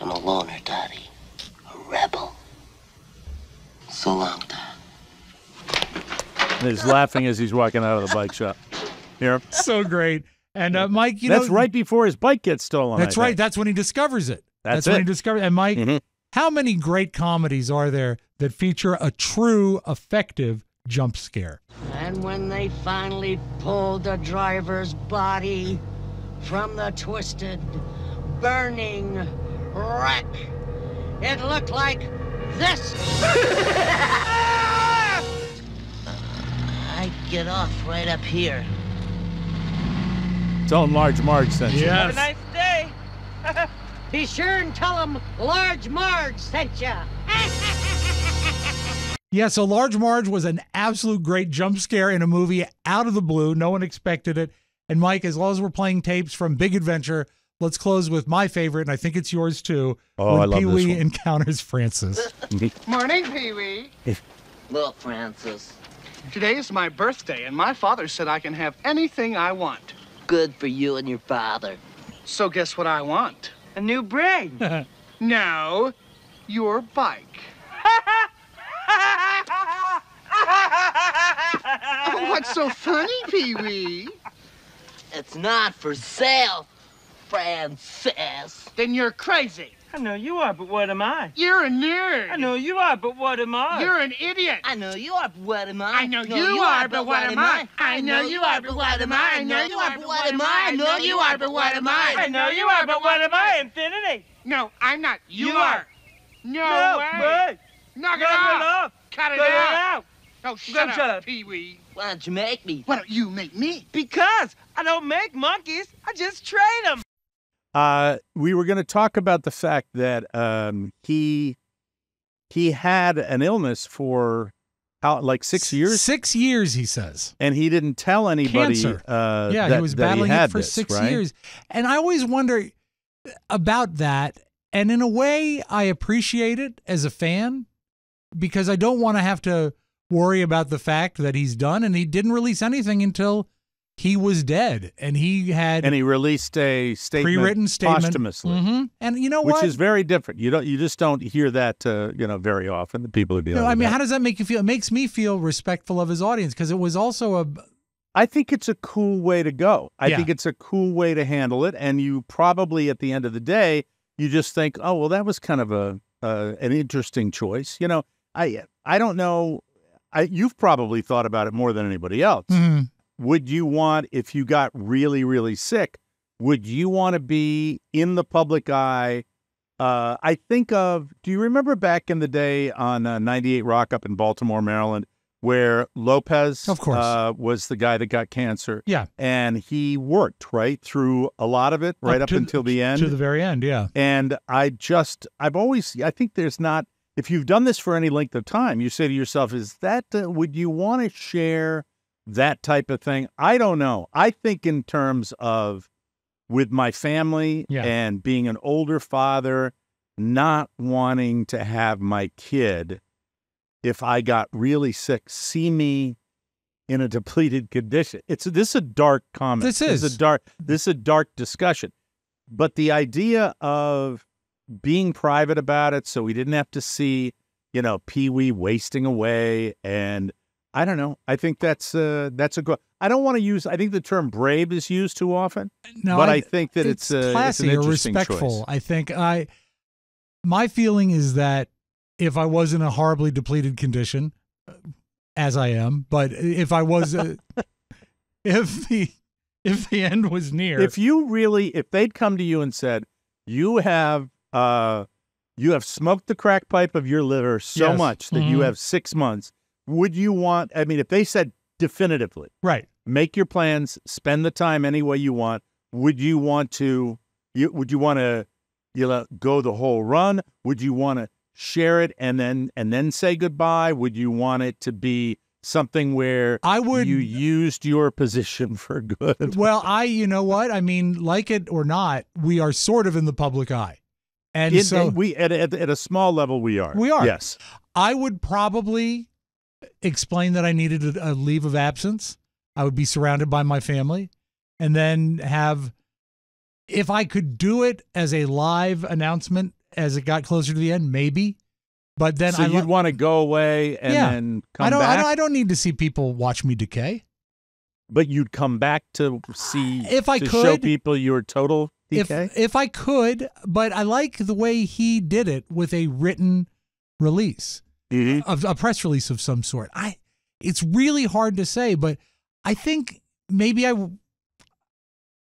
I'm a loner, Daddy. A rebel. So long, Dad. And he's laughing as he's walking out of the bike shop. Here. So great. And Mike, That's right before his bike gets stolen. That's I right. think. That's when he discovers it. That's when it. he discovers. And Mike, how many great comedies are there that feature a true, effective jump scare? And when they finally pulled the driver's body from the twisted, burning wreck, it looked like this. I get off right up here. Tell him Large Marge sent you. Have a nice day. Be sure and tell them Large Marge sent ya. Yeah, so Large Marge was an absolute great jump scare in a movie out of the blue. No one expected it. And Mike, as long as we're playing tapes from Big Adventure, let's close with my favorite, and I think it's yours too. Oh, when I love this Pee-wee one. encounters Francis. Morning, Pee-wee. Look, Francis, Today is my birthday, and my father said I can have anything I want. good for you and your father. So guess what I want? A new brain. No, your bike. Oh, what's so funny, Pee-wee? It's not for sale, Francis. Then you're crazy. I know you are, but what am I? You're a nerd. I know you are, but what am I? You're an idiot. I know you are, but what am I? I know you are, but what am I? I know you are, but what am I? I know you are, but what am I? I know you are, but what am I? I know you are, but what am I? Infinity. No, I'm not. You You are. are. No way. Knock it off. Cut it out. Oh, shut up, Pee-wee. Why don't you make me? Why don't you make me? Because I don't make monkeys. I just train them. We were going to talk about the fact that he had an illness for like 6 years. 6 years, he says. And he didn't tell anybody. Cancer. Yeah, he was battling it for this, 6 right? years. And I always wonder about that. And in a way, I appreciate it as a fan because I don't want to have to worry about the fact that he's done. And he didn't release anything until he was dead. And he released a statement, pre-written statement posthumously. Mm-hmm. And you know which what? is very different. You just don't hear that very often. The people who deal No, with I mean, that. how does that make you feel? It makes me feel respectful of his audience because it was also I think it's a cool way to go. I Yeah. think it's a cool way to handle it. And you probably, at the end of the day, you just think, oh, well, that was kind of an interesting choice. I don't know. You've probably thought about it more than anybody else. Mhm. Would you want, if you got really, really sick, would you want to be in the public eye? I think of, do you remember back in the day on 98 Rock up in Baltimore, Maryland, where Lopez Of course. Was the guy that got cancer? Yeah. And he worked, right, through a lot of it, right up to until the end. To the very end, yeah. And I think there's not, if you've done this for any length of time, you say to yourself, would you want to share that type of thing? I don't know. I think in terms of with my family and being an older father, not wanting to have my kid, if I got really sick, see me in a depleted condition. This is a dark comment. This is a dark discussion. But the idea of being private about it, so we didn't have to see, Pee-wee wasting away, and I don't know. I think that's a good. I don't want to use. I think the term brave is used too often. No, but I think that it's classy an or interesting respectful. choice. I think my feeling is that if I was in a horribly depleted condition, as I am, but if I was, if the end was near, if they'd come to you and said, you have smoked the crack pipe of your liver so much that you have 6 months, would you want? I mean, if they said definitively, right, make your plans, spend the time any way you want. Would you want to? Would you want to? Go the whole run? Would you want to share it and then say goodbye? Would you want it to be something where you used your position for good? Well, you know what? I mean, like it or not, we are sort of in the public eye. And so we at a small level, we are. We are. Yes. I would probably explain that I needed a leave of absence. I would be surrounded by my family and then if I could do it as a live announcement as it got closer to the end, maybe. But then you'd want to go away and then come back? I don't need to see people watch me decay. But you'd come back to see, if I to could, show people your total decay? If I could, but I like the way he did it with a written release, a press release of some sort. It's really hard to say, but I think maybe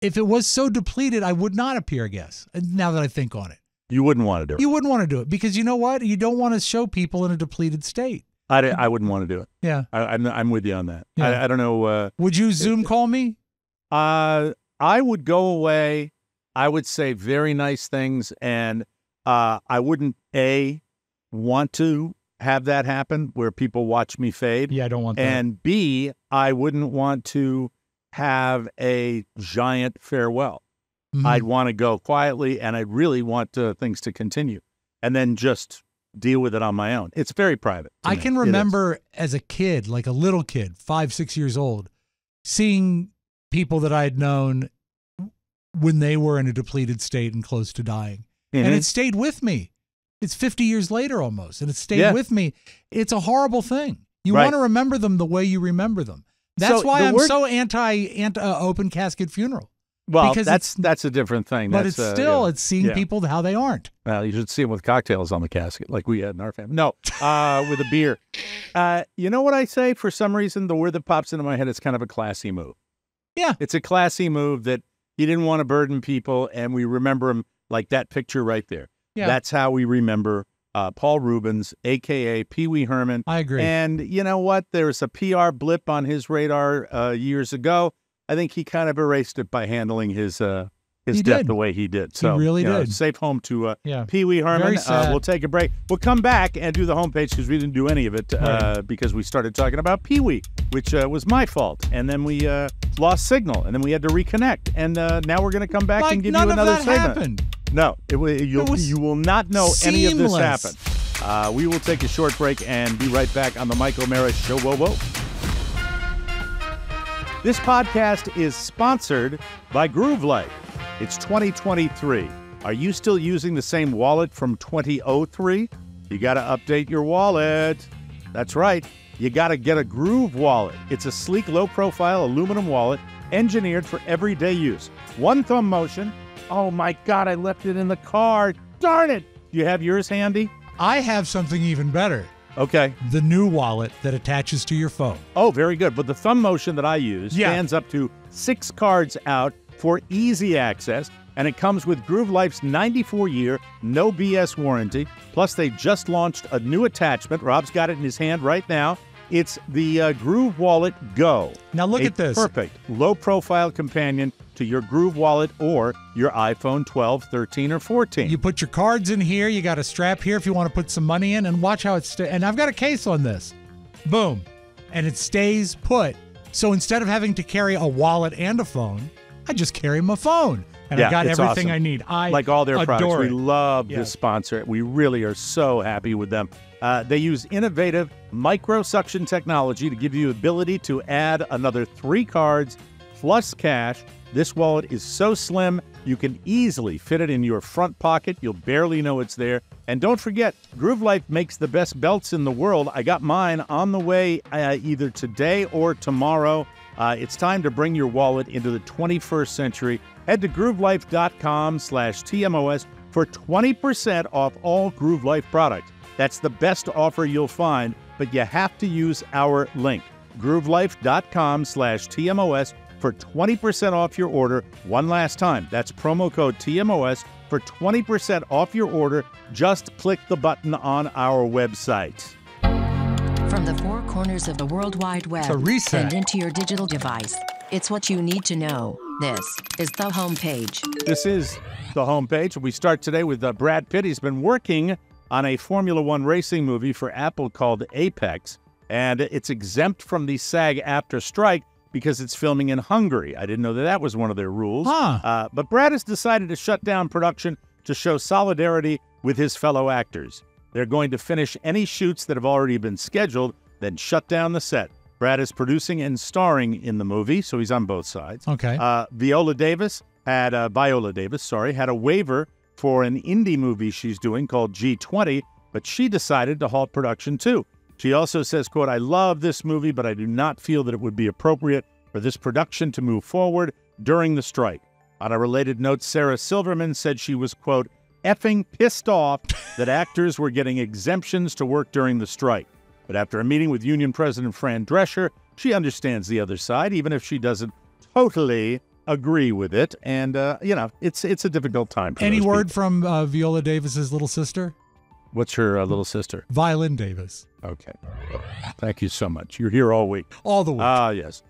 if it was so depleted, I would not appear, I guess, now that I think on it. You wouldn't want to do it. You wouldn't want to do it because you know what? You don't want to show people in a depleted state. I wouldn't want to do it. Yeah. I'm with you on that. Yeah. I don't know. Would you Zoom call me? I would go away I would say very nice things, and I wouldn't, want to have that happen where people watch me fade. Yeah, I don't want that. And B, I wouldn't want to have a giant farewell. Mhm. I'd want to go quietly, and I'd really want things to continue, and then just deal with it on my own. It's very private. I can remember as a kid, like a little kid, 5, 6 years old, seeing people that I had known when they were in a depleted state and close to dying. Mm-hmm. And it stayed with me. It's 50 years later almost, and it stayed with me. It's a horrible thing. You want to remember them the way you remember them. That's why I'm so anti open casket funeral. Well, because that's a different thing. But that's, it's still, it's seeing people how they aren't. Well, you should see them with cocktails on the casket like we had in our family. No, with a beer. You know what I say? For some reason, the word that pops into my head is kind of a classy move. Yeah. It's a classy move that he didn't want to burden people, and we remember him like that picture right there. Yeah. That's how we remember Paul Rubens, a.k.a. Pee Wee Herman. I agree. And you know what? There was a PR blip on his radar years ago. I think he kind of erased it by handling his death the way he did. So, he really did. Safe home to Pee Wee Herman. We'll take a break. We'll come back and do the homepage because we didn't do any of it because we started talking about Pee Wee, which was my fault. And then we lost signal, and then we had to reconnect. And now we're going to come back and give you another segment. Happened. No, you will not know seamless. Any of this happened. We will take a short break and be right back on the Mike O'Mara Show. Whoa, whoa. This podcast is sponsored by Groove Life. It's 2023. Are you still using the same wallet from 2003? You got to update your wallet. That's right. You got to get a Groove wallet. It's a sleek, low-profile aluminum wallet engineered for everyday use. One thumb motion. Oh, my God, I left it in the car. Darn it. Do you have yours handy? I have something even better. Okay. The new wallet that attaches to your phone. Oh, very good. But the thumb motion that I use stands up to 6 cards out for easy access, and it comes with Groove Life's 94-year, no BS warranty. Plus, they just launched a new attachment. Rob's got it in his hand right now. It's the Groove Wallet Go. Now look at this. Perfect low-profile companion to your Groove Wallet or your iPhone 12, 13, or 14. You put your cards in here. You got a strap here if you want to put some money in, and watch how it stays. And I've got a case on this. Boom. And it stays put. So instead of having to carry a wallet and a phone, I just carry my phone. And I got everything I need. I like all their products. We it. love this sponsor. We really are so happy with them. They use innovative micro-suction technology to give you the ability to add another 3 cards plus cash. This wallet is so slim, you can easily fit it in your front pocket. You'll barely know it's there. And don't forget, Groove Life makes the best belts in the world. I got mine on the way either today or tomorrow. It's time to bring your wallet into the 21st century. Head to groovelife.com/TMOS for 20% off all Groove Life products. That's the best offer you'll find, but you have to use our link, groovelife.com/TMOS for 20% off your order. One last time, that's promo code TMOS for 20% off your order. Just click the button on our website. From the 4 corners of the World Wide Web and into your digital device, it's what you need to know. This is the homepage. This is the homepage. We start today with Brad Pitt. He's been working on a Formula One racing movie for Apple called Apex, and it's exempt from the SAG-AFTRA strike because it's filming in Hungary. I didn't know that was one of their rules. But Brad has decided to shut down production to show solidarity with his fellow actors. They're going to finish any shoots that have already been scheduled, then shut down the set. Brad is producing and starring in the movie, so he's on both sides. Okay. Viola Davis had a waiver for an indie movie she's doing called G20, but she decided to halt production too. She also says, quote, "I love this movie, but I do not feel that it would be appropriate for this production to move forward during the strike." On a related note, Sarah Silverman said she was, quote, "effing pissed off that actors were getting exemptions to work during the strike." But after a meeting with Union President Fran Drescher, she understands the other side, even if she doesn't totally agree with it. And, it's a difficult time for Any those word people. from Viola Davis's little sister? What's her little sister? Violin Davis. Okay. Thank you so much. You're here all week. All the week. Yes.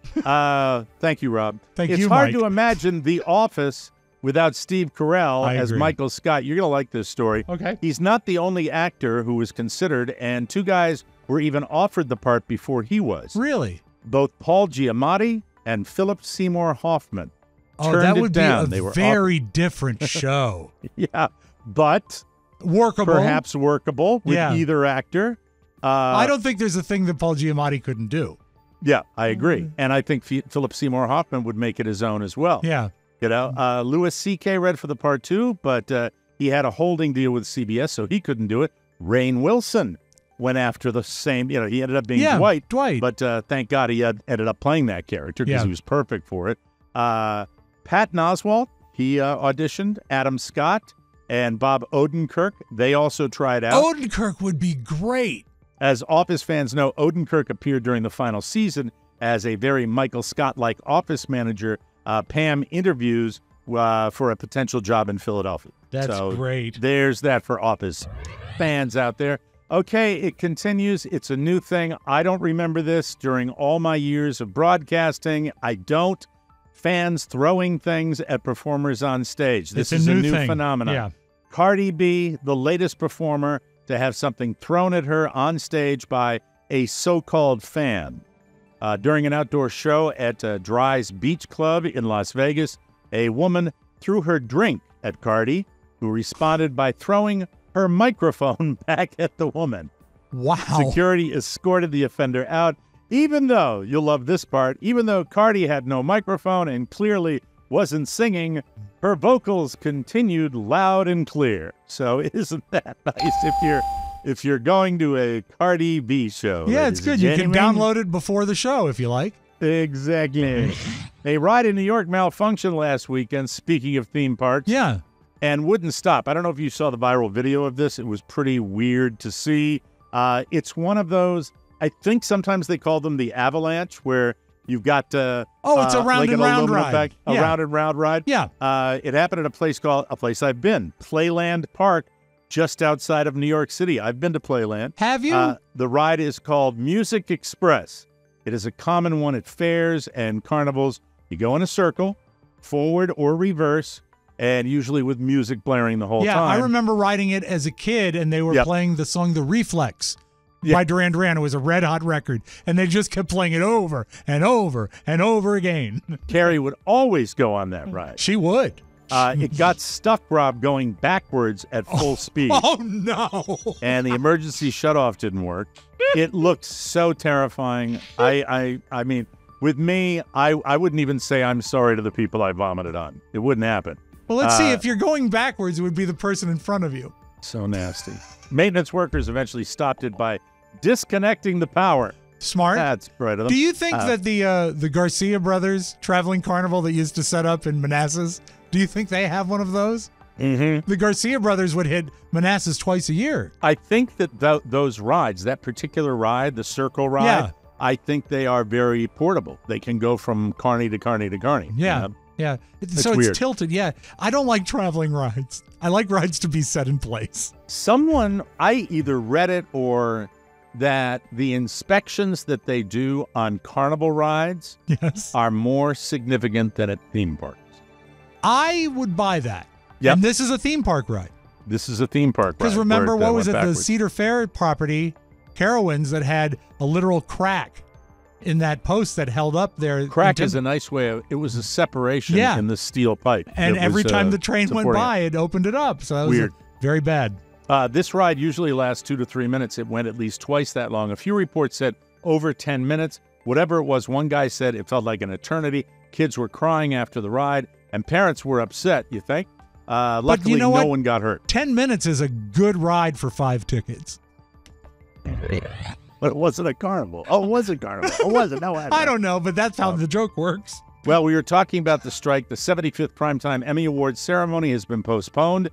Thank you, Rob. Thank you, Mike. It's hard to imagine The Office without Steve Carell I as agree. Michael Scott. You're going to like this story. Okay. He's not the only actor who was considered, and two guys were even offered the part before he was. Really? Both Paul Giamatti and Philip Seymour Hoffman Oh, turned that it would down. be They a were very different show. Yeah, but Workable. perhaps workable with Yeah. either actor. I don't think there's a thing that Paul Giamatti couldn't do. Yeah, I agree. And I think Philip Seymour Hoffman would make it his own as well. Yeah. You know, Louis C.K. read for the part too, but he had a holding deal with CBS, so he couldn't do it. Rainn Wilson went after the same, he ended up being Dwight. But thank God he ended up playing that character because he was perfect for it. Pat Oswalt, he auditioned. Adam Scott and Bob Odenkirk, they also tried out. Odenkirk would be great. As Office fans know, Odenkirk appeared during the final season as a very Michael Scott-like office manager. Pam interviews for a potential job in Philadelphia. That's great. There's that for Office fans out there. Okay, it continues. It's a new thing. I don't remember this during all my years of broadcasting. I don't. Fans throwing things at performers on stage. This is a new phenomenon. Yeah. Cardi B, the latest performer to have something thrown at her on stage by a so-called fan. During an outdoor show at Dry's Beach Club in Las Vegas, a woman threw her drink at Cardi, who responded by throwing her microphone back at the woman. Wow. Security escorted the offender out, even though, you'll love this part, even though Cardi had no microphone and clearly wasn't singing, her vocals continued loud and clear. So isn't that nice if you're going to a Cardi B show? Yeah, it's good. You can download it before the show if you like. Exactly. A ride in New York malfunctioned last weekend, speaking of theme parks. Yeah. And wouldn't stop. I don't know if you saw the viral video of this. It was pretty weird to see. It's one of those, I think sometimes they call them the avalanche, where you've got it's a round like and round ride. A round and round ride. Yeah. It happened at a place I've been, Playland Park, just outside of New York City. I've been to Playland. Have you? The ride is called Music Express. It is a common one at fairs and carnivals. You go in a circle, forward or reverse, and usually with music blaring the whole time. Yeah, I remember riding it as a kid, and they were playing the song The Reflex by Duran Duran. It was a red-hot record, and they just kept playing it over and over and over again. Carrie would always go on that ride. She would. It got stuck, Rob, going backwards at full speed. Oh, no. And the emergency shutoff didn't work. It looked so terrifying. I mean, with me, I wouldn't even say I'm sorry to the people I vomited on. It wouldn't happen. Well, let's see. If you're going backwards, it would be the person in front of you. So nasty. Maintenance workers eventually stopped it by disconnecting the power. Smart. That's right of them. Do you think that the Garcia brothers traveling carnival that used to set up in Manassas, do you think they have one of those? Mm-hmm. The Garcia brothers would hit Manassas twice a year. I think that those rides, that particular ride, the circle ride, I think they are very portable. They can go from carny to carny to carny. Yeah. You know? Yeah. So weird. It's tilted. Yeah. I don't like traveling rides. I like rides to be set in place. I either read it or that the inspections that they do on carnival rides are more significant than at theme parks. I would buy that. Yep. And this is a theme park ride. This is a theme park ride. Because remember, what was it? Backwards. The Cedar Fair property, Carowinds, that had a literal crack in that post that held up there. Crack is a nice way of, it was a separation in the steel pipe. And every time the train went by, it opened it up. So that was weird. Very bad. This ride usually lasts 2 to 3 minutes. It went at least twice that long. A few reports said over 10 minutes. Whatever it was, one guy said it felt like an eternity. Kids were crying after the ride, and parents were upset, you think? Luckily, no one got hurt. 10 minutes is a good ride for 5 tickets. But it wasn't a carnival. Oh, it was a carnival. It wasn't. No, I don't know, but that's how the joke works. Well, we were talking about the strike. The 75th Primetime Emmy Awards ceremony has been postponed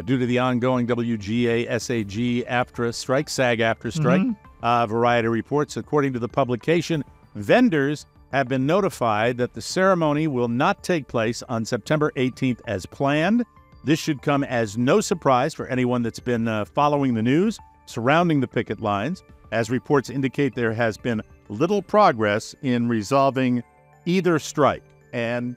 due to the ongoing WGA, SAG AFTRA strike, SAG-AFTRA strike. Variety reports, according to the publication, vendors have been notified that the ceremony will not take place on September 18th as planned. This should come as no surprise for anyone that's been following the news surrounding the picket lines, as reports indicate there has been little progress in resolving either strike. And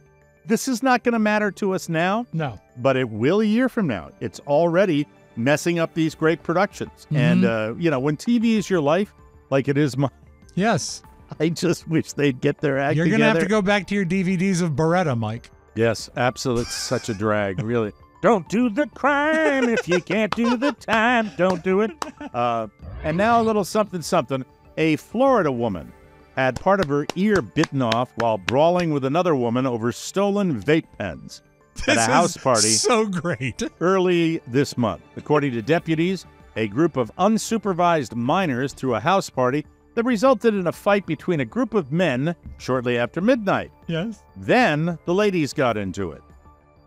This is not going to matter to us now. No. But it will a year from now. It's already messing up these great productions. And, when TV is your life, like it is mine. Yes. I just wish they'd get their act together. You're going to have to go back to your DVDs of Beretta, Mike. Yes, absolutely. It's such a drag, really. Don't do the crime if you can't do the time. Don't do it. And now a little something. A Florida woman had part of her ear bitten off while brawling with another woman over stolen vape pens at a house party. So great. Early this month. According to deputies, a group of unsupervised minors threw a house party that resulted in a fight between a group of men shortly after midnight. Yes. Then the ladies got into it.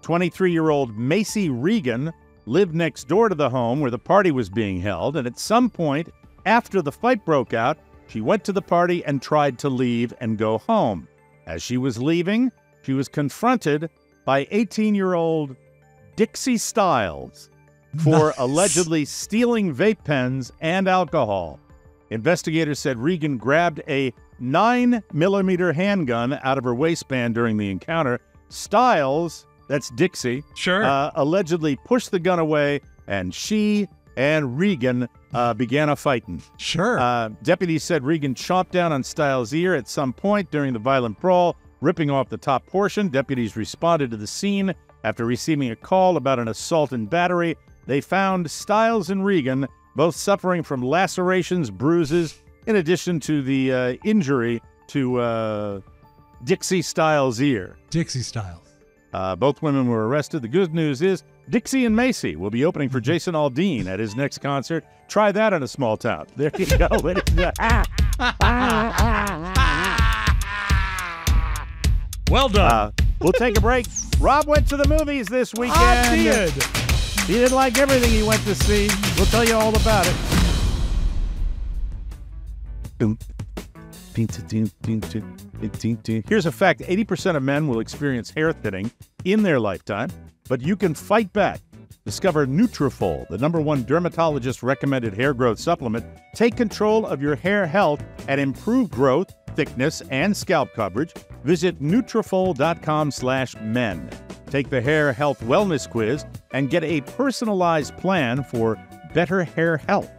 23-year-old Macy Regan lived next door to the home where the party was being held, and at some point after the fight broke out, she went to the party and tried to leave and go home. As she was leaving, she was confronted by 18-year-old Dixie Styles for allegedly stealing vape pens and alcohol. Investigators said Regan grabbed a 9mm handgun out of her waistband during the encounter. Styles, that's Dixie, allegedly pushed the gun away, and she and Regan began a fighting. Deputies said Regan chomped down on Styles' ear at some point during the violent brawl, ripping off the top portion. Deputies responded to the scene after receiving a call about an assault and battery. They found Styles and Regan both suffering from lacerations, bruises, in addition to the injury to Dixie Styles' ear. Dixie Styles. Both women were arrested. The good news is Dixie and Macy will be opening for Jason Aldean at his next concert. Try that in a small town. There you go. Well done. We'll take a break. Rob went to the movies this weekend. I did. He didn't like everything he went to see. We'll tell you all about it. Here's a fact. 80% of men will experience hair thinning in their lifetime, but you can fight back. Discover Nutrafol, the #1 dermatologist-recommended hair growth supplement. Take control of your hair health and improve growth, thickness, and scalp coverage. Visit Nutrafol.com/men. Take the Hair Health Wellness Quiz and get a personalized plan for better hair health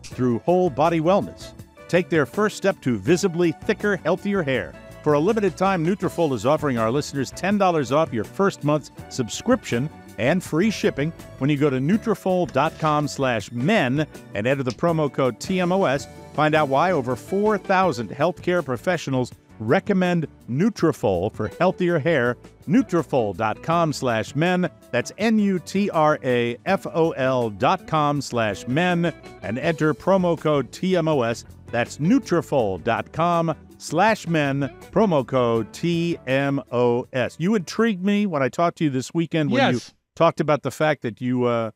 through whole body wellness. Take their first step to visibly thicker, healthier hair. For a limited time, Nutrafol is offering our listeners $10 off your first month's subscription and free shipping when you go to Nutrafol.com/men and enter the promo code TMOS. Find out why over 4,000 healthcare professionals recommend Nutrafol for healthier hair. Nutrafol.com/men. That's Nutrafol.com/men and enter promo code TMOS. That's Nutrafol.com/men, promo code TMOS. You intrigued me when I talked to you this weekend when you talked about the fact that you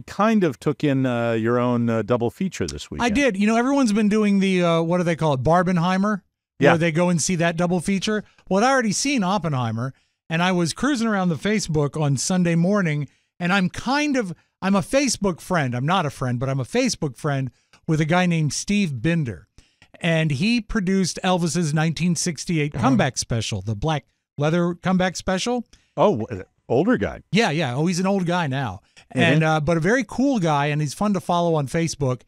kind of took in your own double feature this weekend. I did. You know, everyone's been doing the, what do they call it, Barbenheimer? Yeah. Where they go and see that double feature. Well, I'd already seen Oppenheimer, and I was cruising around the Facebook on Sunday morning, and I'm a Facebook friend. I'm not a friend, but I'm a Facebook friend with a guy named Steve Binder. And he produced Elvis's 1968 comeback special, the black leather comeback special. Oh, older guy. Yeah. Oh, he's an old guy now. And but a very cool guy, and he's fun to follow on Facebook.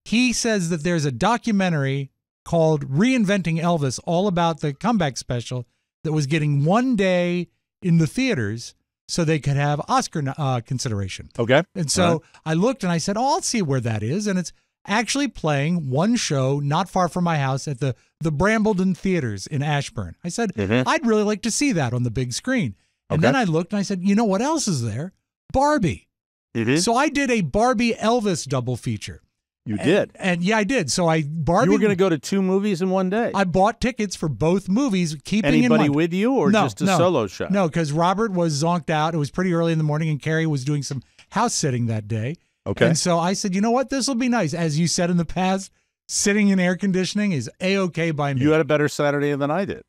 He says that there's a documentary called Reinventing Elvis, all about the comeback special that was getting one day in the theaters so they could have Oscar consideration. Okay. And so I looked and I said, I'll see where that is. And it's actually playing one show not far from my house at the Brambleton Theaters in Ashburn. I said, I'd really like to see that on the big screen. And then I looked and I said, you know what else is there? Barbie. It is? So I did a Barbie Elvis double feature. You did? And yeah, I did. So Barbie. You were going to go to 2 movies in one day. I bought tickets for both movies, keeping Anybody in mind. with you or just a solo shot? No, because Robert was zonked out. It was pretty early in the morning, and Carrie was doing some house sitting that day. Okay. And so I said, you know what? This will be nice. As you said in the past, sitting in air conditioning is A-okay by me. You had a better Saturday than I did.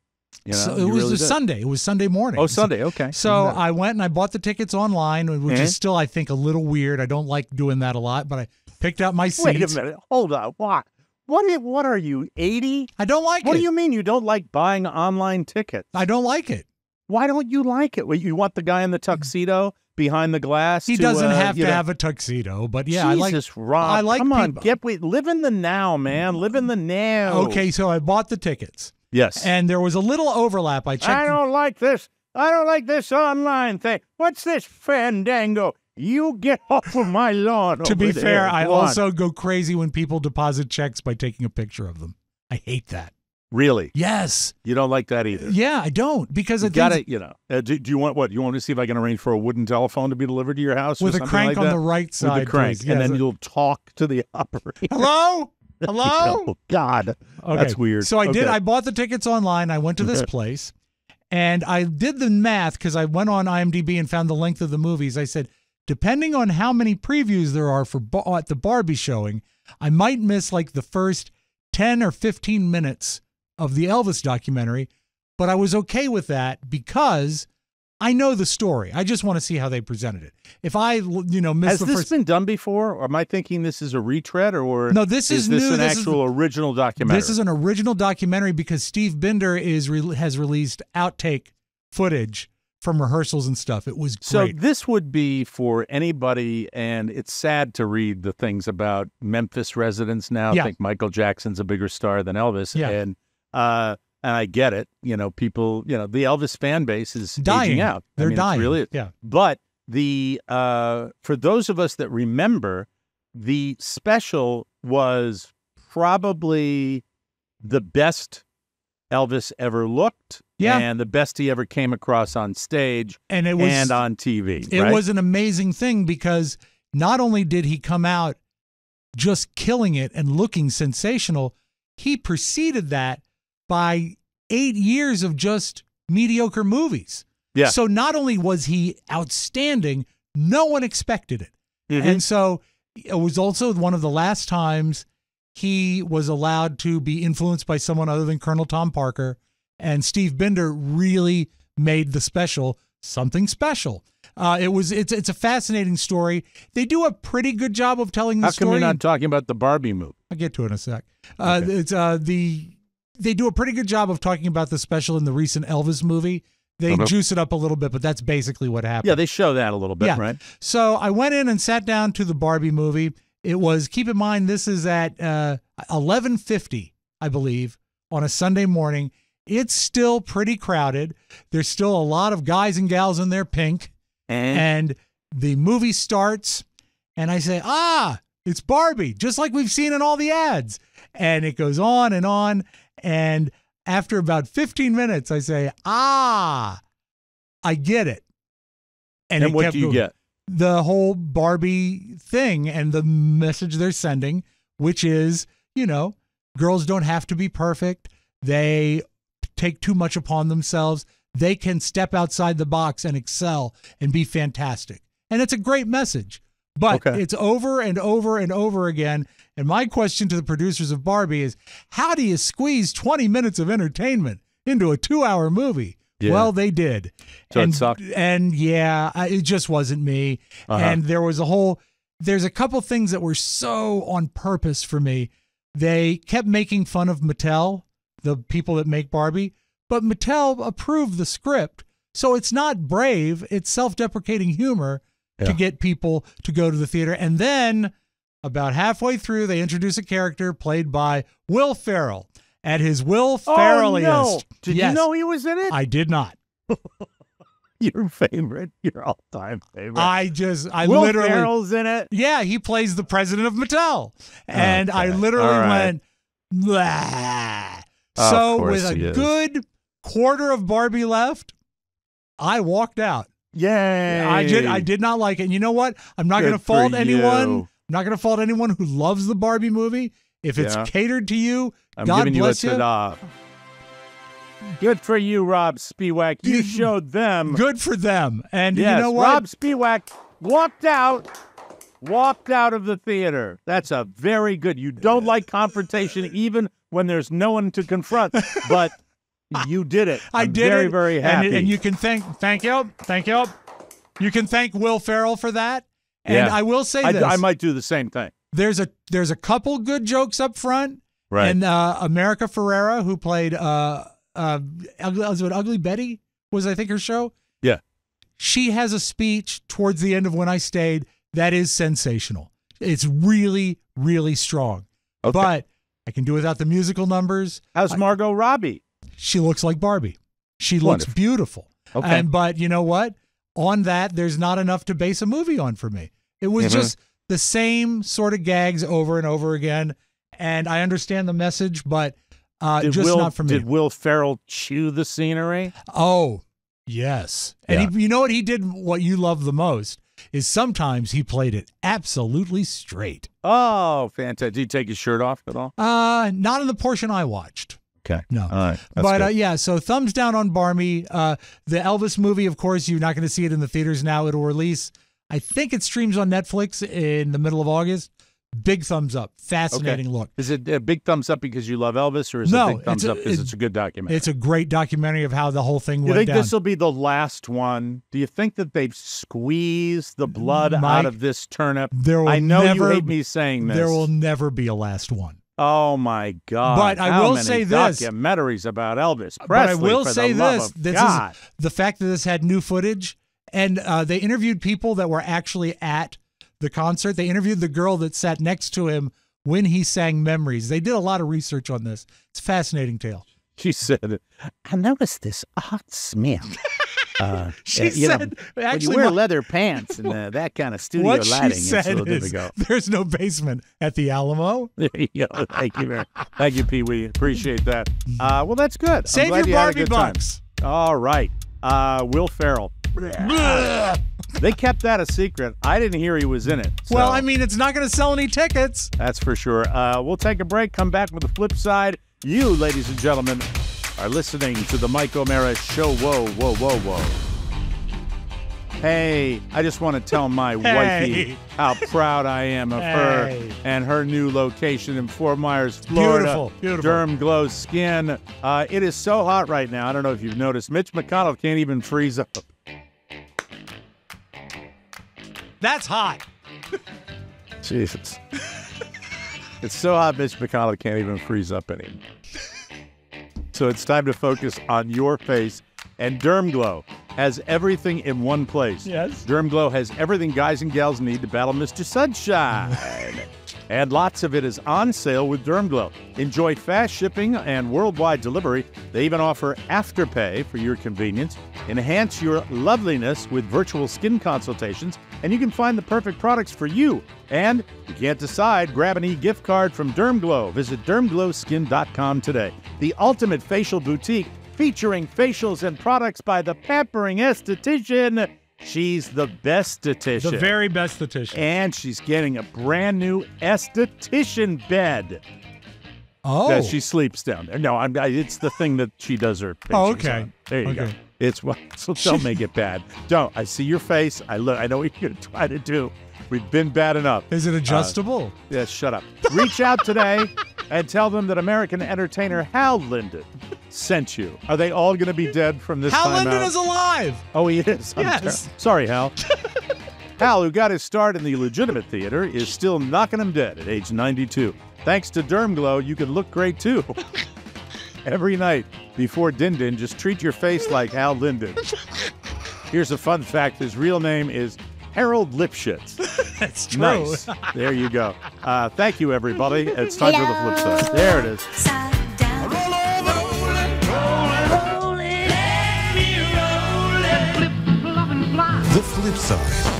You know, so it was really Sunday. It was Sunday morning. Oh, Sunday. Okay. So I went and I bought the tickets online, which is still, I think, a little weird. I don't like doing that a lot, but I picked out my seats. Wait a minute. Hold on. What are you, 80? I don't like it. What do you mean you don't like buying online tickets? I don't like it. Why don't you like it? Well, you want the guy in the tuxedo behind the glass? He doesn't have to have a tuxedo, but yeah, Jesus, Rob, I like. Come on, live in the now, man. Live in the now. Okay, so I bought the tickets. Yes, and there was a little overlap. I checked. I don't like this. I don't like this online thing. What's this fandango? You get off of my lawn. To be fair, I also go crazy when people deposit checks by taking a picture of them. I hate that. Really? Yes. You don't like that either? Yeah, I don't, because you got to, do you want what? You want to see if I can arrange for a wooden telephone to be delivered to your house with or a something crank like on that? the right side, with a crank, please. and then you'll talk to the operator. Hello? Hello? Oh, God. Okay. That's weird. So I did. I bought the tickets online. I went to this place, and I did the math because I went on IMDb and found the length of the movies. I said, depending on how many previews there are at the Barbie showing, I might miss like the first 10 or 15 minutes of the Elvis documentary, but I was okay with that because I know the story. I just want to see how they presented it. If I, miss Has this been done before, or am I thinking this is a retread, or no? This is this new. An actual original documentary? This is an original documentary because Steve Binder has released outtake footage from rehearsals and stuff. It was great. So this would be for anybody, and it's sad to read the things about Memphis residents now. Yeah. I think Michael Jackson's a bigger star than Elvis, yeah. And I get it. People, the Elvis fan base is dying aging out. They're dying. Really, yeah. But for those of us that remember, the special was probably the best Elvis ever looked, and the best he ever came across on stage and on TV. It was an amazing thing because not only did he come out just killing it and looking sensational, he preceded that by 8 years of just mediocre movies. Yeah. So not only was he outstanding, no one expected it. Mm-hmm. And so it was also one of the last times he was allowed to be influenced by someone other than Colonel Tom Parker. And Steve Binder really made the special something special. It's a fascinating story. They do a pretty good job of telling the story. How come you're not talking about the Barbie movie? I'll get to it in a sec. Okay. They do a pretty good job of talking about the special in the recent Elvis movie. They juice it up a little bit, but that's basically what happened. Yeah, they show that a little bit, right? So I went in and sat down to the Barbie movie. It was, keep in mind, this is at 11:50, I believe, on a Sunday morning. It's still pretty crowded. There's still a lot of guys and gals in their pink. And the movie starts, and I say, it's Barbie, just like we've seen in all the ads. And it goes on. And after about 15 minutes, I say, I get it. And what do you get? The whole Barbie thing and the message they're sending, which is, girls don't have to be perfect. They take too much upon themselves. They can step outside the box and excel and be fantastic. And it's a great message. But it's over and over and over again. And my question to the producers of Barbie is, how do you squeeze 20 minutes of entertainment into a 2-hour movie? Yeah. Well, they did. So it sucked? And it just wasn't me. And there's a couple things that were so on purpose for me. They kept making fun of Mattel, the people that make Barbie, but Mattel approved the script. So it's not brave. It's self-deprecating humor to get people to go to the theater. And then about halfway through, they introduce a character played by Will Ferrell at his Will Ferrelliest. No. Did you know he was in it? I did not. Your favorite, your all-time favorite. Will literally, Ferrell's in it? Yeah, he plays the president of Mattel. And I literally went, blah. So with a good quarter of Barbie left, I walked out. Yay. I did not like it. And you know what? I'm not going to fault anyone. I'm not going to fault anyone who loves the Barbie movie. If it's catered to you, God bless you. Good for you, Rob Spiewak. You showed them. Good for them. And you know what? Rob Spiewak walked out of the theater. That's a very good. You don't like confrontation even when there's no one to confront, but you did it. I did very, it. very happy. And you can thank you. You can thank Will Ferrell for that. And I will say this. I might do the same thing. There's a couple good jokes up front. Right. And America Ferrera, who played Ugly Betty? was, I think, her show. Yeah. She has a speech towards the end of When I Stayed that is sensational. It's really, really strong. Okay. But I can do without the musical numbers. How's Margot Robbie? She looks like Barbie. She looks beautiful. Okay. But you know what? On that, there's not enough to base a movie on for me. It was just the same sort of gags over and over again. And I understand the message, but not for me. Did Will Ferrell chew the scenery? Oh, yes. And you know what he did? What you love the most is sometimes he played it absolutely straight. Oh, fantastic. Did he take his shirt off at all? Not in the portion I watched. Okay. No. All right. But so thumbs down on Barmy. The Elvis movie, of course, you're not going to see it in the theaters now. It'll release. I think it streams on Netflix in the middle of August. Big thumbs up. Fascinating look. Is it a big thumbs up because you love Elvis, or is it a big thumbs up because it's a good documentary? It's a great documentary of how the whole thing went down. You think this will be the last one? Do you think that they've squeezed the blood out of this turnip? I know you hate me saying this. There will never be a last one. Oh, my God. But I will say this. Documentaries about Elvis Presley, but I will say this. This is the fact that this had new footage, and they interviewed people that were actually at the concert. They interviewed the girl that sat next to him when he sang Memories. They did a lot of research on this. It's a fascinating tale. She said, I noticed this odd smell. She said, when you wear leather pants and that kind of studio what lighting, she said it's a little is, difficult. There's no basement at the Alamo. There you go. Thank you, Pee Wee. Appreciate that. Well, that's good. Save your Barbie bucks. All right. Will Ferrell. They kept that a secret. I didn't hear he was in it. So. Well, I mean, it's not going to sell any tickets. That's for sure. We'll take a break, come back with the flip side. You, ladies and gentlemen, are listening to the Mike O'Mara Show. Whoa, whoa, whoa, whoa. Hey, I just want to tell my wifey how proud I am of her and her new location in Fort Myers, Florida. Beautiful. Derm Glow Skin. It is so hot right now. I don't know if you've noticed. Mitch McConnell can't even freeze up. That's hot. Jesus. It's so hot, Mitch McConnell can't even freeze up anymore. So it's time to focus on your face. And Derm Glow has everything in one place. Yes. Derm Glow has everything guys and gals need to battle Mr. Sunshine. And lots of it is on sale with Derm Glow. Enjoy fast shipping and worldwide delivery. They even offer Afterpay for your convenience. Enhance your loveliness with virtual skin consultations, and you can find the perfect products for you. And you can't decide, grab an e-gift card from Derm Glow. Visit dermglowskin.com today. The ultimate facial boutique featuring facials and products by the pampering esthetician. She's the besthetician. The very besthetician. And she's getting a brand new esthetician bed. Oh. That she sleeps down there. No, it's the thing that she does her patients okay. on. There you go. So don't make it bad. Don't. I see your face. I know what you're going to try to do. We've been bad enough. Is it adjustable? Yeah, shut up. Reach out today and tell them that American entertainer Hal Linden sent you. Are they all going to be dead from this Hal time Linden out? is alive. Oh, he is? Yes. Sorry, Hal. Hal, who got his start in the legitimate theater, is still knocking him dead at age 92. Thanks to Derm Glow, you can look great, too. Every night before Din Din, just treat your face like Hal Linden. Here's a fun fact. His real name is Harold Lipschitz. That's true. Nice. There you go. Thank you, everybody. It's time for the flip side. There it is. The flip side.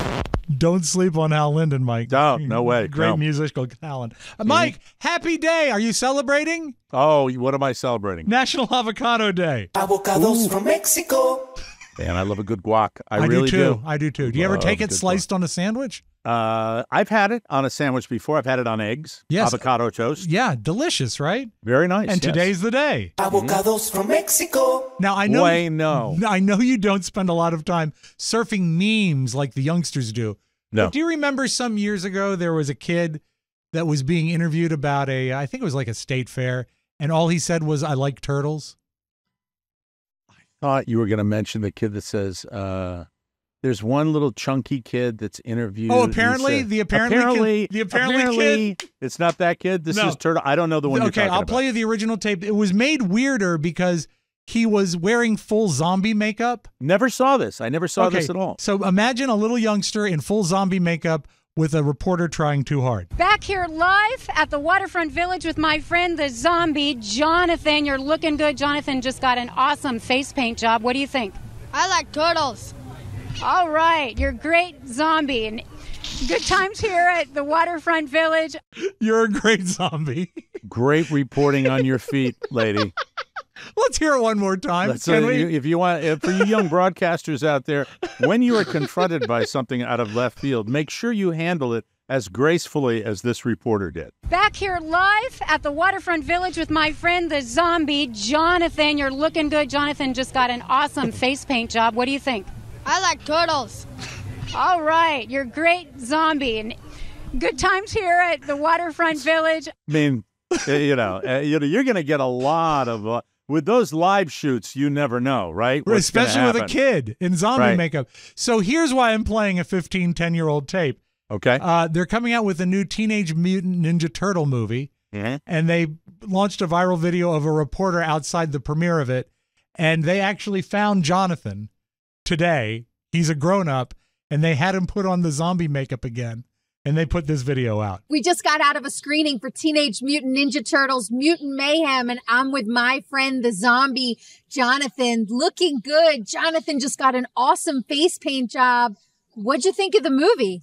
Don't sleep on Hal Linden, Mike. No way. Great musical talent. Mike, happy day. Are you celebrating? Oh, what am I celebrating? National Avocado Day. Avocados from Mexico. And I love a good guac. I really do. I do too. Do you ever take it sliced on a sandwich? I've had it on a sandwich before. I've had it on eggs. Yes. Avocado toast. Yeah, delicious, right? Very nice. And today's the day. Avocados from Mexico. Now I know. No. I know you don't spend a lot of time surfing memes like the youngsters do. No. But do you remember some years ago there was a kid that was being interviewed about I think it was like a state fair, and all he said was, "I like turtles." Thought you were going to mention the kid that says there's one little chunky kid that's interviewed. Oh, apparently said, the apparently kid. It's not that kid. This is Turtle. I don't know the one you're talking about. Okay, I'll play you the original tape. It was made weirder because he was wearing full zombie makeup. Never saw this. I never saw this at all. So imagine a little youngster in full zombie makeup with a reporter trying too hard. Back here live at the Waterfront Village with my friend, the zombie, Jonathan. You're looking good. Jonathan just got an awesome face paint job. What do you think? I like turtles. All right. You're great, zombie. And good times here at the Waterfront Village. You're a great zombie. Great reporting on your feet, lady. Let's hear it one more time. If you want, for you young broadcasters out there, when you are confronted by something out of left field, make sure you handle it as gracefully as this reporter did. Back here live at the Waterfront Village with my friend, the zombie, Jonathan. You're looking good. Jonathan just got an awesome face paint job. What do you think? I like turtles. All right. You're great, zombie. And good times here at the Waterfront Village. I mean, you're going to get a lot of... with those live shoots, you never know, right? Especially with a kid in zombie makeup. So here's why I'm playing a 10-year-old tape. Okay. They're coming out with a new Teenage Mutant Ninja Turtle movie, and they launched a viral video of a reporter outside the premiere of it, and they actually found Jonathan today. He's a grown-up, and they had him put on the zombie makeup again. And they put this video out. We just got out of a screening for Teenage Mutant Ninja Turtles Mutant Mayhem, and I'm with my friend, the zombie, Jonathan. Looking good. Jonathan just got an awesome face paint job. What'd you think of the movie?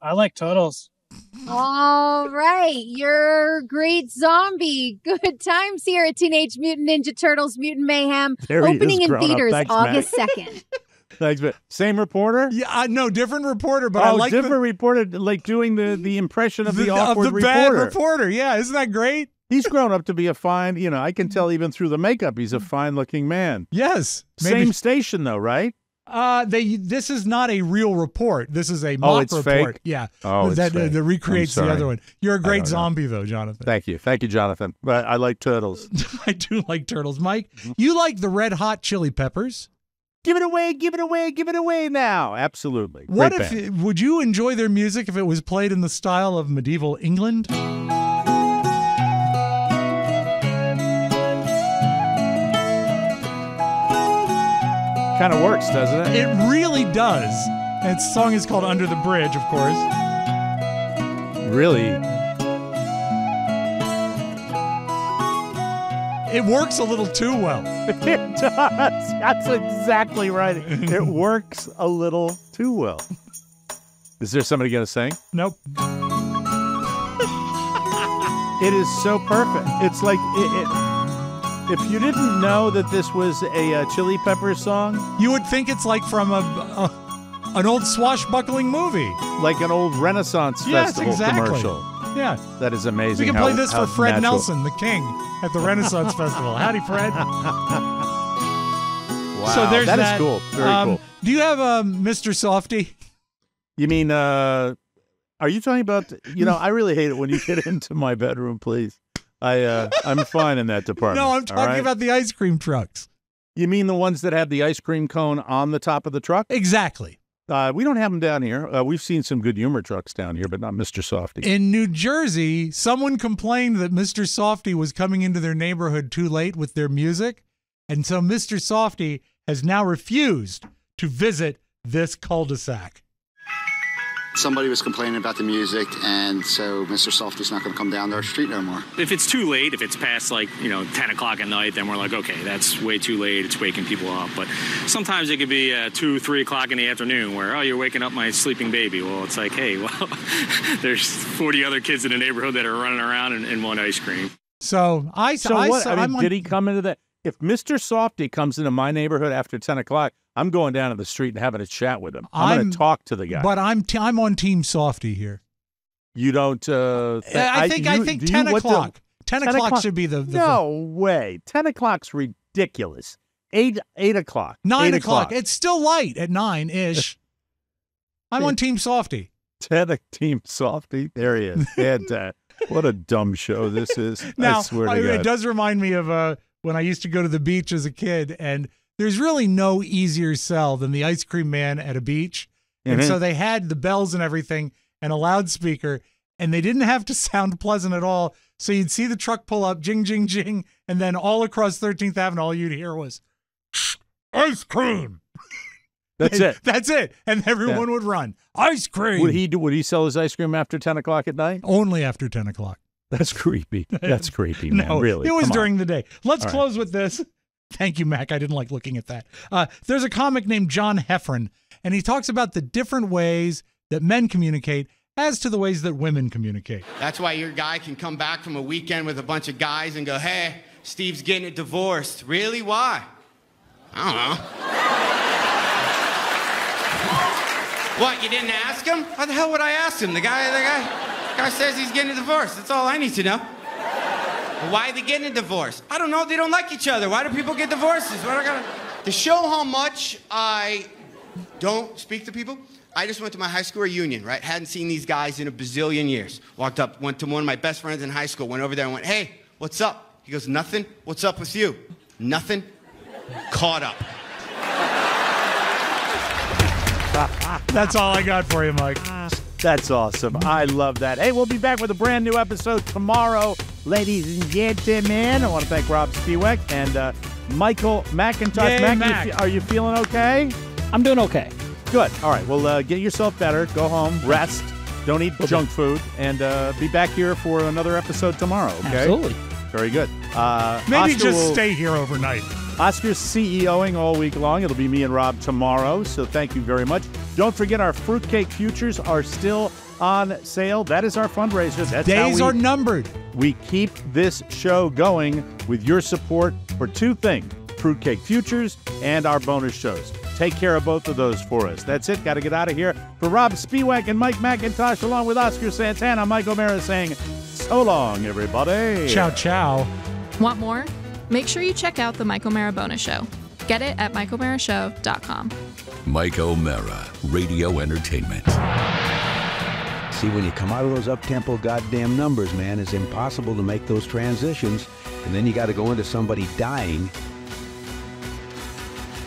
I like turtles. All right. You're a great zombie. Good times here at Teenage Mutant Ninja Turtles Mutant Mayhem. Opening in theaters August 2nd. Thanks, but same reporter? Yeah, no, different reporter. But I like different reporter, like doing the impression of the awkward reporter. Bad reporter. Yeah, isn't that great? He's grown up to be a fine. I can tell even through the makeup, he's a fine-looking man. Yes, same station though, right? This is not a real report. This is a mock report. Fake? Yeah. Oh, it's that fake. That recreates the other one. You're a great zombie, though, Jonathan. Thank you, Jonathan. But I like turtles. I do like turtles, Mike. You like the Red Hot Chili Peppers? Give it away, give it away, give it away now. Absolutely. What would you enjoy their music if it was played in the style of medieval England? Kind of works, doesn't it? It really does. And its song is called Under the Bridge, of course. Really? It works a little too well. It does. That's exactly right. It works a little too well. Is there somebody going to sing? Nope. It is so perfect. It's like if you didn't know that this was a Chili Peppers song, you would think it's like from an old swashbuckling movie, like an old Renaissance Festival commercial. Yeah, that is amazing. We can play this for Fred Nelson, the king, at the Renaissance Festival. Howdy, Fred. Wow, so there's that. That is cool. Very cool. Do you have Mr. Softy? You mean, are you talking about? I really hate it when you get into my bedroom. Please, I'm fine in that department. No, I'm talking about the ice cream trucks. You mean the ones that have the ice cream cone on the top of the truck? Exactly. We don't have them down here. We've seen some good humor trucks down here, but not Mr. Softy. In New Jersey, someone complained that Mr. Softy was coming into their neighborhood too late with their music, and so Mr. Softy has now refused to visit this cul-de-sac. Somebody was complaining about the music, and so Mr. Softy's not going to come down our street no more. If it's too late, if it's past 10 o'clock at night, then we're like, okay, that's way too late. It's waking people up. But sometimes it could be 2, 3 o'clock in the afternoon where, you're waking up my sleeping baby. Well, it's like, hey, there's 40 other kids in the neighborhood that are running around and want ice cream. Did he come into that? If Mr. Softy comes into my neighborhood after 10 o'clock, I'm going down to the street and having a chat with him. I'm going to talk to the guy. But I'm on Team Softy here. You don't... I think 10 o'clock. 10 o'clock should be the... No way. 10 o'clock's ridiculous. 8 o'clock. 9 o'clock. It's still light at 9-ish. I'm on Team Softy. Team Softy? There he is. What a dumb show this is. Now, I swear to God. It does remind me of when I used to go to the beach as a kid, and there's really no easier sell than the ice cream man at a beach. And so they had the bells and everything and a loudspeaker, and they didn't have to sound pleasant at all. So you'd see the truck pull up, jing, jing, jing, and then all across 13th Avenue, all you'd hear was, ice cream. That's it. That's it. And everyone would run. Ice cream. Would he sell his ice cream after 10 o'clock at night? Only after 10 o'clock. That's creepy. That's creepy, man. No, really. it was Come during on. the day. Let's All close with this. Thank you, Mac. I didn't like looking at that. There's a comic named John Heffron, and he talks about the different ways that men communicate as to the ways that women communicate. That's why your guy can come back from a weekend with a bunch of guys and go, hey, Steve's getting divorced. Really? Why? I don't know. What, you didn't ask him? How the hell would I ask him? The guy says he's getting a divorce. That's all I need to know. Why are they getting a divorce? I don't know. They don't like each other. Why do people get divorces? To show how much I don't speak to people, I just went to my high school reunion, right? Hadn't seen these guys in a bazillion years. Walked up, went to one of my best friends in high school, went over there and went, hey, what's up? He goes, nothing. What's up with you? Nothing. Caught up. That's all I got for you, Mike. That's awesome. I love that. Hey, we'll be back with a brand new episode tomorrow, ladies and gentlemen. I want to thank Rob Spiewak and Michael McIntosh. Yay, Mac, are you feeling okay? I'm doing okay. Good. All right. Well, get yourself better. Go home. Rest. Don't eat junk food. And be back here for another episode tomorrow, okay? Absolutely. Very good. Maybe just stay here overnight. Oscar's CEOing all week long. It'll be me and Rob tomorrow, so thank you very much. Don't forget our fruitcake futures are still on sale. That is our fundraiser. That's Days are numbered. We keep this show going with your support for two things, fruitcake futures and our bonus shows. Take care of both of those for us. That's it. Got to get out of here. For Rob Spiewak and Mike McIntosh, along with Oscar Santana, I'm Mike O'Mara saying so long, everybody. Ciao, ciao. Want more? Make sure you check out the Mike O'Mara Bonus Show. Get it at MikeO'MaraShow.com. Mike O'Mara, Radio Entertainment. See, when you come out of those up-tempo goddamn numbers, man, it's impossible to make those transitions. And then you got to go into somebody dying.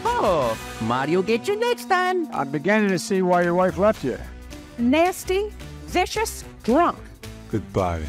Oh, Mario get you next time. I'm beginning to see why your wife left you. Nasty, vicious, drunk. Goodbye.